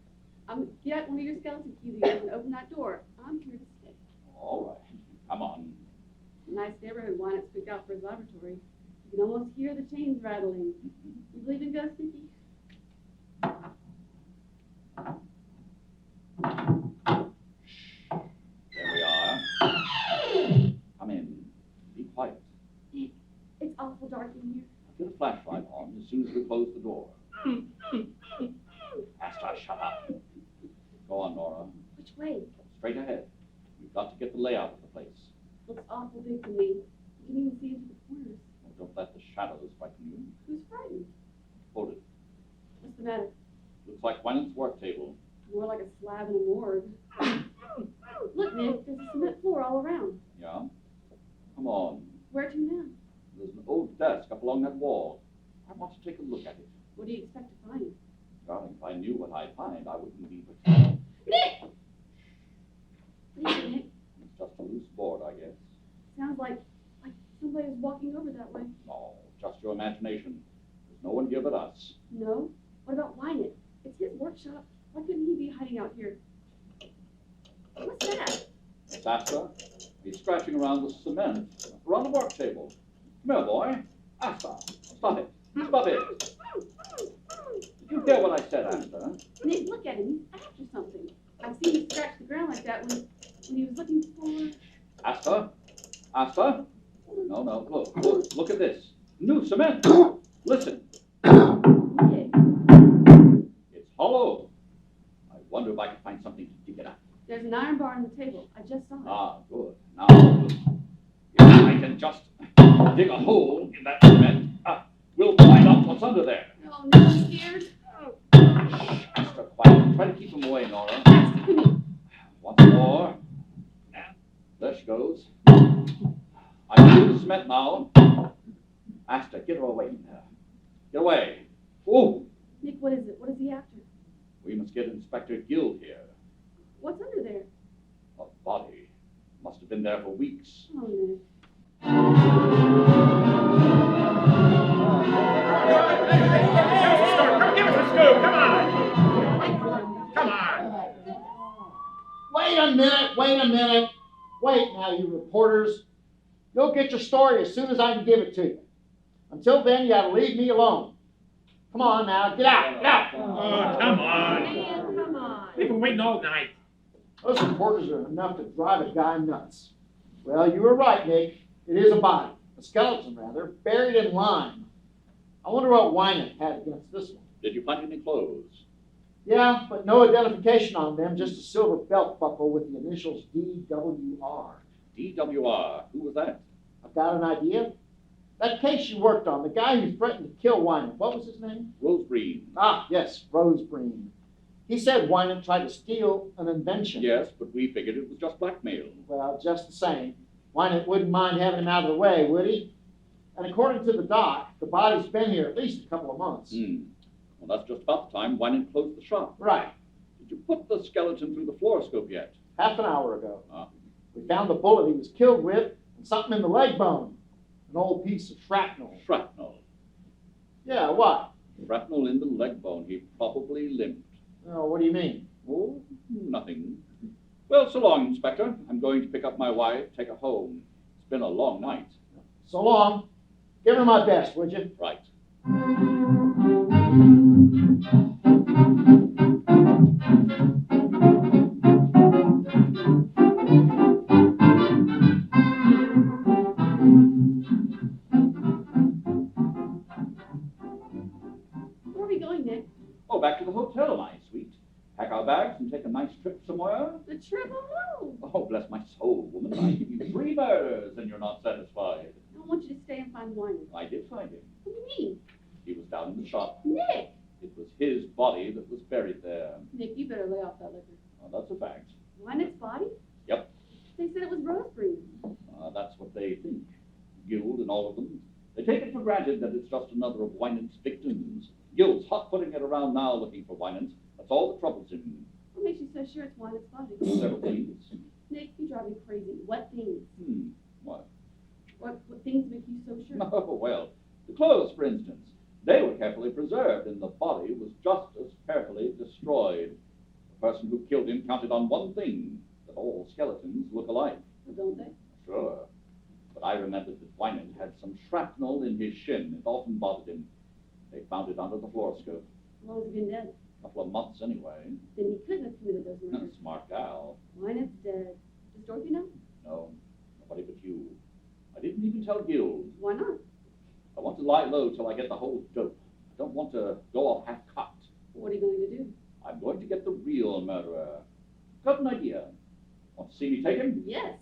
[SPEAKER 17] I'm going to get one of your skeleton keys and open that door. I'm here to stay.
[SPEAKER 1] All right. Come on.
[SPEAKER 17] Nice neighborhood, why not speak out for his laboratory? You can almost hear the chains rattling. You believe in ghosts, Nicky?
[SPEAKER 1] There we are. Come in. Be quiet.
[SPEAKER 17] Nick, it's awful dark in here.
[SPEAKER 1] Get a flashlight on as soon as we close the door. Asta, shut up. Go on, Nora.
[SPEAKER 17] Which way?
[SPEAKER 1] Straight ahead. We've got to get the layout of the place.
[SPEAKER 17] Looks awful big to me. You can even see into the corners.
[SPEAKER 1] Oh, don't let the shadows frighten you.
[SPEAKER 17] Who's frightened?
[SPEAKER 1] Hold it.
[SPEAKER 17] What's the matter?
[SPEAKER 1] Looks like Wynant's work table.
[SPEAKER 17] More like a slab in a morgue. Look, Nick, there's a cement floor all around.
[SPEAKER 1] Yeah? Come on.
[SPEAKER 17] Where to now?
[SPEAKER 1] There's an old desk up along that wall. I want to take a look at it.
[SPEAKER 17] What do you expect to find?
[SPEAKER 1] Darling, if I knew what I'd find, I wouldn't be pretending.
[SPEAKER 17] Nick! What is it, Nick?
[SPEAKER 1] It's just a loose board, I guess.
[SPEAKER 17] Sounds like somebody was walking over that way.
[SPEAKER 1] No, just your imagination. There's no one here but us.
[SPEAKER 17] No? What about Wynant? It's his workshop. Why couldn't he be hiding out here? What's that?
[SPEAKER 1] It's Asta. He's scratching around the cement around the work table. Come here, boy. Asta, stop it. Stop it. Did you hear what I said, Asta?
[SPEAKER 17] Nick, look at him. He's after something. I've seen him scratch the ground like that when he was looking for...
[SPEAKER 1] Asta? Asta? No. Look at this. New cement. Listen.
[SPEAKER 17] Nick.
[SPEAKER 1] It's hollow. I wonder if I can find something to dig it up.
[SPEAKER 17] There's an iron bar on the table. I just saw it.
[SPEAKER 1] Ah, good. Now, if I can just dig a hole in that cement, we'll find out what's under there.
[SPEAKER 17] Oh, no, I'm scared.
[SPEAKER 1] Shh, Asta, quiet. Try to keep him away, Nora.
[SPEAKER 17] Asta, come here.
[SPEAKER 1] Once more. There she goes. I can do the cement now. Asta, get her away from there. Get away. Oh!
[SPEAKER 17] Nick, what is it? What is he after?
[SPEAKER 1] We must get Inspector Guild here.
[SPEAKER 17] What's under there?
[SPEAKER 1] A body. Must have been there for weeks.
[SPEAKER 17] Oh, Nick.
[SPEAKER 9] Give us a scoop. Come on. Come on.
[SPEAKER 11] Wait a minute. Wait now, you reporters. You'll get your story as soon as I can give it to you. Until then, you gotta leave me alone. Come on now, get out.
[SPEAKER 9] Oh, come on.
[SPEAKER 17] Man, come on.
[SPEAKER 9] We've been waiting all night.
[SPEAKER 11] Those reporters are enough to drive a guy nuts. Well, you were right, Nick. It is a body. A skeleton, rather, buried in lime. I wonder what Wynant had against this one.
[SPEAKER 1] Did you find any clothes?
[SPEAKER 11] Yeah, but no identification on them, just a silver belt buckle with the initials DWR.
[SPEAKER 1] DWR? Who was that?
[SPEAKER 11] I've got an idea. That case you worked on, the guy who threatened to kill Wynant, what was his name?
[SPEAKER 1] Rose Breen.
[SPEAKER 11] Ah, yes, Rose Breen. He said Wynant tried to steal an invention.
[SPEAKER 1] Yes, but we figured it was just blackmail.
[SPEAKER 11] Well, just the same. Wynant wouldn't mind having him out of the way, would he? And according to the doc, the body's been here at least a couple of months.
[SPEAKER 1] Well, that's just about the time Wynant closed the shop.
[SPEAKER 11] Right.
[SPEAKER 1] Did you put the skeleton through the fluoroscope yet?
[SPEAKER 11] Half an hour ago. We found the bullet he was killed with and something in the leg bone. An old piece of shrapnel.
[SPEAKER 1] Shrapnel?
[SPEAKER 11] Yeah, what?
[SPEAKER 1] Shrapnel in the leg bone. He probably limped.
[SPEAKER 11] Oh, what do you mean?
[SPEAKER 1] Oh, nothing. Well, so long, Inspector. I'm going to pick up my wife, take her home. It's been a long night.
[SPEAKER 11] So long. Give her my best, would you?
[SPEAKER 1] Right. trip somewhere?
[SPEAKER 17] The trip alone.
[SPEAKER 1] Oh, bless my soul, woman. I give you 3 murders and you're not satisfied.
[SPEAKER 17] I want you to stay and find Wyman.
[SPEAKER 1] I did find him.
[SPEAKER 17] What do you mean?
[SPEAKER 1] He was down in the shop.
[SPEAKER 17] Nick!
[SPEAKER 1] It was his body that was buried there.
[SPEAKER 17] Nick, you better lay off that liquor.
[SPEAKER 1] Oh, that's a fact.
[SPEAKER 17] Wynant's body?
[SPEAKER 1] Yep.
[SPEAKER 17] They said it was Rosebreed.
[SPEAKER 1] That's what they think. Guild and all of them. They take it for granted that it's just another of Wynant's victims. Guild's hot-footing it around now looking for Wynant. That's all that troubles him.
[SPEAKER 17] What makes you so sure it's Wynant's body?
[SPEAKER 1] Several things.
[SPEAKER 17] Nick, you drive me crazy. What things?
[SPEAKER 1] What?
[SPEAKER 17] What things make you so sure?
[SPEAKER 1] Oh, well, the clothes, for instance. They were carefully preserved, and the body was just as carefully destroyed. The person who killed him counted on one thing, that all skeletons look alike.
[SPEAKER 17] Well, don't they?
[SPEAKER 1] Sure. But I remembered that Wynant had some shrapnel in his shin. It often bothered him. They found it under the floor skirt.
[SPEAKER 17] How long has he been dead?
[SPEAKER 1] A couple of months, anyway.
[SPEAKER 17] Then he couldn't have committed those murders.
[SPEAKER 1] Smart gal.
[SPEAKER 17] Wynant's dead. Does Dorothy know?
[SPEAKER 1] No, nobody but you. I didn't even tell Guild.
[SPEAKER 17] Why not?
[SPEAKER 1] I want to lie low till I get the whole dope. I don't want to go off half-cocked.
[SPEAKER 17] What are you going to do?
[SPEAKER 1] I'm going to get the real murderer. Got an idea. Want to see me take him?
[SPEAKER 17] Yes.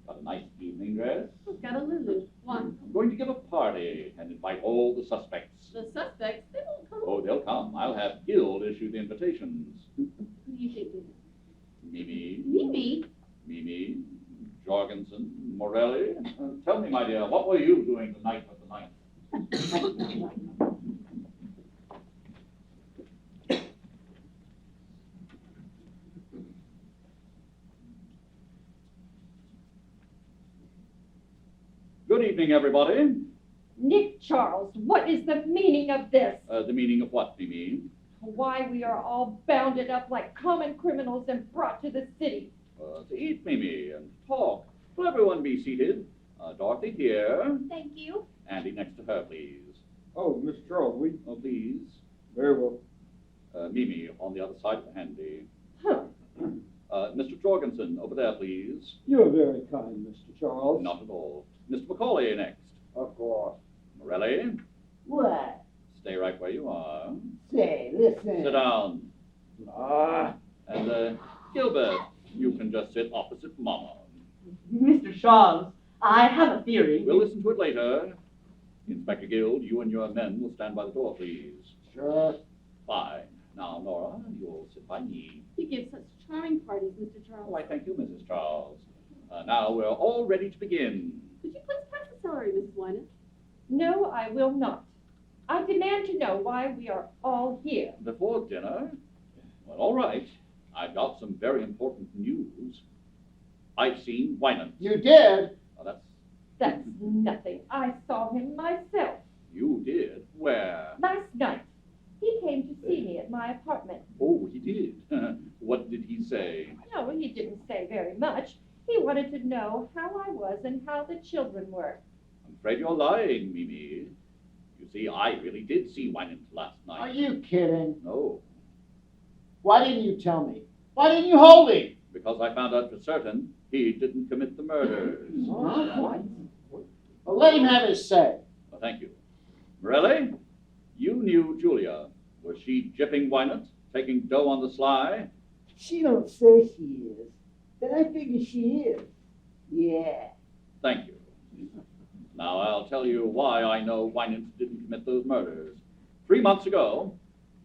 [SPEAKER 1] Got a nice evening dress?
[SPEAKER 17] I've got a Lulu. Why?
[SPEAKER 1] I'm going to give a party and invite all the suspects.
[SPEAKER 17] The suspects? They won't come.
[SPEAKER 1] Oh, they'll come. I'll have Guild issue the invitations.
[SPEAKER 17] Who do you think did it?
[SPEAKER 1] Mimi.
[SPEAKER 17] Mimi?
[SPEAKER 1] Mimi. Jorgensen. Morelli. Tell me, my dear, what were you doing the night of the night? Good evening, everybody.
[SPEAKER 18] Nick Charles, what is the meaning of this?
[SPEAKER 1] The meaning of what, Mimi?
[SPEAKER 18] Why we are all bounded up like common criminals and brought to the city.
[SPEAKER 1] To eat, Mimi, and talk. Will everyone be seated? Dorothy here.
[SPEAKER 8] Thank you.
[SPEAKER 1] Andy next to her, please.
[SPEAKER 5] Oh, Mr. Charles, we...
[SPEAKER 1] Oh, please.
[SPEAKER 5] Very well.
[SPEAKER 1] Mimi on the other side of Andy. Mr. Jorgensen, over there, please.
[SPEAKER 12] You're very kind, Mr. Charles.
[SPEAKER 1] Not at all. Mr. Macaulay next.
[SPEAKER 12] Of course.
[SPEAKER 1] Morelli,
[SPEAKER 12] What?
[SPEAKER 1] stay right where you are.
[SPEAKER 12] Say, listen.
[SPEAKER 1] Sit down. And Gilbert, you can just sit opposite Mama.
[SPEAKER 7] Mr. Charles, I have a theory.
[SPEAKER 1] We'll listen to it later. Inspector Guild, you and your men will stand by the door, please.
[SPEAKER 12] Sure.
[SPEAKER 1] Fine. Now, Nora, you'll sit by me.
[SPEAKER 17] You give such charming parties, Mr. Charles.
[SPEAKER 1] Oh, I thank you, Mrs. Charles. Now we're all ready to begin.
[SPEAKER 17] Could you please pass the celery, Mrs. Wynant?
[SPEAKER 18] No, I will not. I demand to know why we are all here.
[SPEAKER 1] Before dinner? Well, all right. I've got some very important news. I've seen Wynant.
[SPEAKER 11] You did?
[SPEAKER 1] Oh,
[SPEAKER 18] That's nothing. I saw him myself.
[SPEAKER 1] You did? Where?
[SPEAKER 18] Last night. He came to see me at my apartment.
[SPEAKER 1] Oh, he did. What did he say?
[SPEAKER 18] No, he didn't say very much. He wanted to know how I was and how the children were.
[SPEAKER 1] I'm afraid you're lying, Mimi. You see, I really did see Wynant last night.
[SPEAKER 11] Are you kidding?
[SPEAKER 1] No,
[SPEAKER 11] Why didn't you tell me? Why didn't you hold him?
[SPEAKER 1] because I found out for certain he didn't commit the murders.
[SPEAKER 11] What? Well, let him have his say.
[SPEAKER 1] Well, thank you. Morelli, you knew Julia. Was she jipping Wynant, taking dough on the sly?
[SPEAKER 12] She don't say she is, but I figure she is. Yeah.
[SPEAKER 1] Thank you. Now I'll tell you why I know Wynant didn't commit those murders. 3 months ago,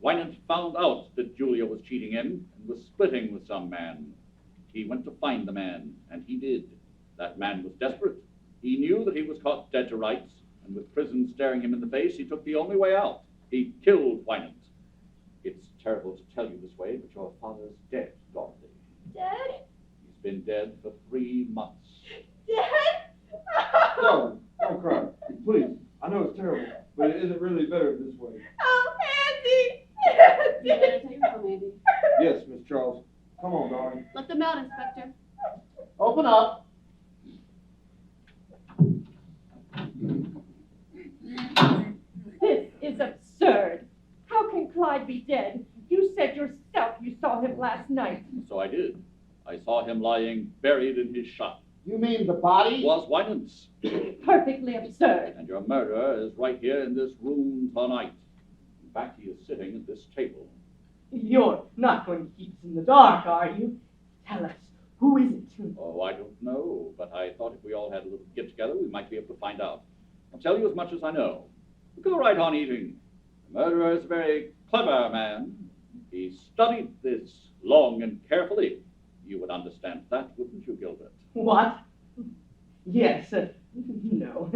[SPEAKER 1] Wynant found out that Julia was cheating him and was splitting with some man. He went to find the man, and he did. That man was desperate. He knew that he was caught dead to rights, and with prison staring him in the face, he took the only way out. He killed Wynant. It's terrible to tell you this way, but your father's dead, Dorothy.
[SPEAKER 8] Dead?
[SPEAKER 1] He's been dead for 3 months.
[SPEAKER 8] Dead?
[SPEAKER 5] No, don't cry. Please. I know it's terrible, but it isn't really better this way.
[SPEAKER 8] Oh, Andy!
[SPEAKER 17] You better take her home, Andy.
[SPEAKER 5] Yes, Miss Charles. Come on, darling.
[SPEAKER 17] Let them out, Inspector.
[SPEAKER 11] Open up.
[SPEAKER 18] This is absurd. How can Clyde be dead? You said yourself you saw him last night.
[SPEAKER 1] So I did. I saw him lying buried in his shop.
[SPEAKER 11] You mean the body?
[SPEAKER 1] Was Wynant's.
[SPEAKER 18] Perfectly absurd.
[SPEAKER 1] And your murderer is right here in this room tonight. In fact, he is sitting at this table.
[SPEAKER 7] You're not going to keep us in the dark, are you? Tell us, who is it?
[SPEAKER 1] Oh, I don't know, but I thought if we all had a little get-together, we might be able to find out. I'll tell you as much as I know. Go right on eating. The murderer is a very clever man. He studied this long and carefully. You would understand that, wouldn't you, Gilbert?
[SPEAKER 7] What? Yes, no.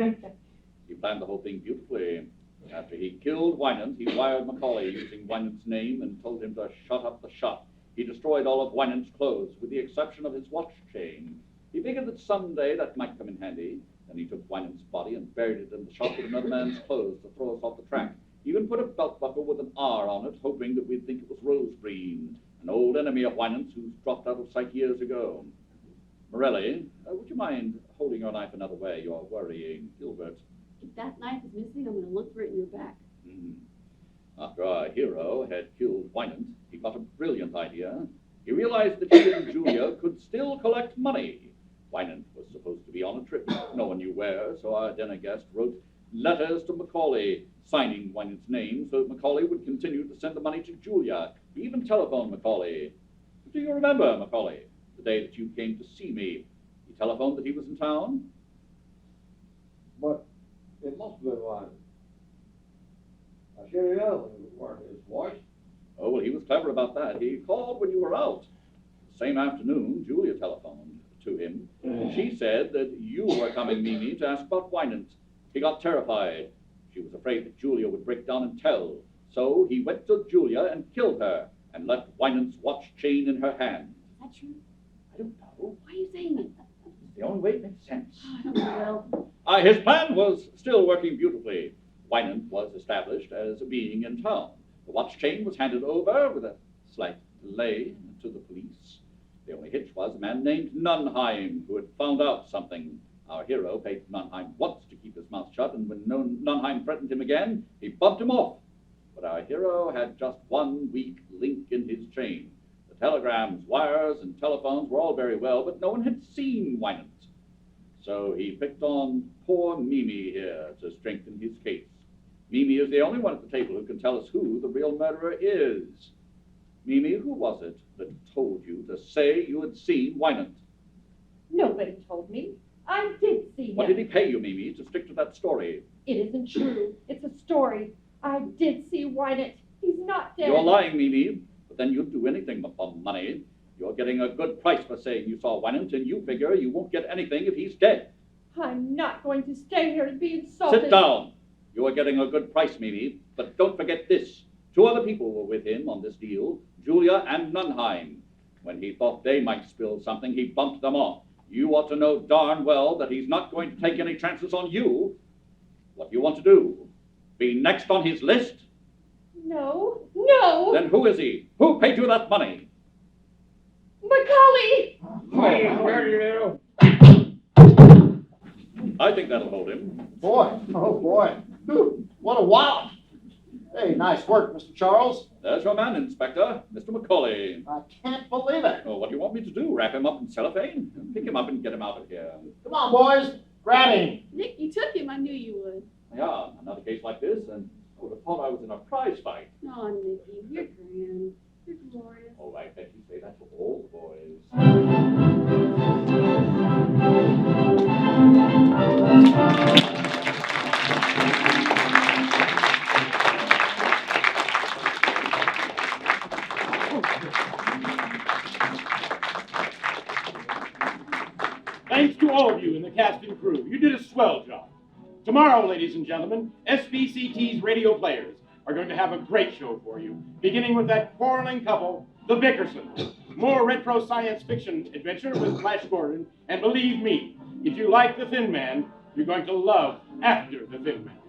[SPEAKER 1] He planned the whole thing beautifully. After he killed Winant, he wired Macaulay using Winant's name and told him to shut up the shop. He destroyed all of Winant's clothes, with the exception of his watch chain. He figured that someday that might come in handy. Then he took Winant's body and buried it in the shop with another man's clothes to throw us off the track. He even put a belt buckle with an R on it, hoping that we'd think it was Rose Green, an old enemy of Winant's who's dropped out of sight years ago. Morelli, would you mind holding your knife another way? You're worrying Gilbert.
[SPEAKER 17] If that knife is missing, I'm going to look for it in your back.
[SPEAKER 1] After our hero had killed Winant, he got a brilliant idea. He realized that he and Julia could still collect money. Winant was supposed to be on a trip. No one knew where, so our dinner guest wrote letters to Macaulay, signing Winant's name so that Macaulay would continue to send the money to Julia. He even telephoned Macaulay. Do you remember, Macaulay, the day that you came to see me? He telephoned that he was in town?
[SPEAKER 13] But it must have been Winant. I should know it weren't his voice.
[SPEAKER 1] Oh, well, he was clever about that. He called when you were out. The same afternoon, Julia telephoned to him. She said that you were coming, Mimi, to ask about Winant. He got terrified. She was afraid that Julia would break down and tell. So he went to Julia and killed her and left Winant's watch chain in her hand.
[SPEAKER 17] Is that true?
[SPEAKER 1] I don't know.
[SPEAKER 17] Why are you saying it?
[SPEAKER 1] It's the only way it makes sense.
[SPEAKER 17] I don't know.
[SPEAKER 1] His plan was still working beautifully. Winant was established as being in town. The watch chain was handed over with a slight delay to the police. The only hitch was a man named Nunheim who had found out something. Our hero paid Nunheim once to keep his mouth shut, and when Nunheim threatened him again, he bumped him off. But our hero had just one weak link in his chain. The telegrams, wires, and telephones were all very well, but no one had seen Winant. So he picked on poor Mimi here to strengthen his case. Mimi is the only one at the table who can tell us who the real murderer is. Mimi, who was it that told you to say you had seen Winant?
[SPEAKER 18] Nobody told me. I did see him.
[SPEAKER 1] What did he pay you, Mimi, to stick to that story?
[SPEAKER 18] It isn't true. It's a story. I did see Winant. He's not dead.
[SPEAKER 1] You're lying, Mimi, but then you'd do anything for money. You're getting a good price for saying you saw Winant, and you figure you won't get anything if he's dead.
[SPEAKER 18] I'm not going to stay here and be insulted.
[SPEAKER 1] Sit down. You are getting a good price, Mimi, but don't forget this. 2 other people were with him on this deal, Julia and Nunheim. When he thought they might spill something, he bumped them off. You ought to know darn well that he's not going to take any chances on you. What do you want to do? Be next on his list?
[SPEAKER 18] No, no.
[SPEAKER 1] Then who is he? Who paid you that money?
[SPEAKER 18] Macaulay!
[SPEAKER 1] I think that'll hold him.
[SPEAKER 11] Boy, oh boy. What a wallop. Hey, nice work, Mr. Charles.
[SPEAKER 1] There's your man, Inspector, Mr. Macaulay.
[SPEAKER 11] I can't believe it.
[SPEAKER 1] Oh, what do you want me to do? Wrap him up in cellophane? Pick him up and get him out of here.
[SPEAKER 11] Come on, boys. Grab him.
[SPEAKER 17] Nick, you took him. I knew you would.
[SPEAKER 1] Yeah, another case like this, and I would have thought I was in a prize fight.
[SPEAKER 17] Oh, Nicky, you're grand. You're glorious.
[SPEAKER 1] Oh, I bet you say that to all the boys.
[SPEAKER 9] Thanks to all of you in the cast and crew. You did a swell job. Tomorrow, ladies and gentlemen, SBCT's radio players are going to have a great show for you, beginning with that quarreling couple, the Bickersons. More retro science fiction adventure with Flash Gordon, and believe me, if you like The Thin Man, you're going to love After the Thin Man.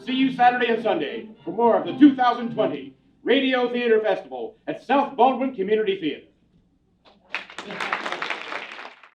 [SPEAKER 9] See you Saturday and Sunday for more of the 2020 Radio Theater Festival at South Baldwin Community Theatre.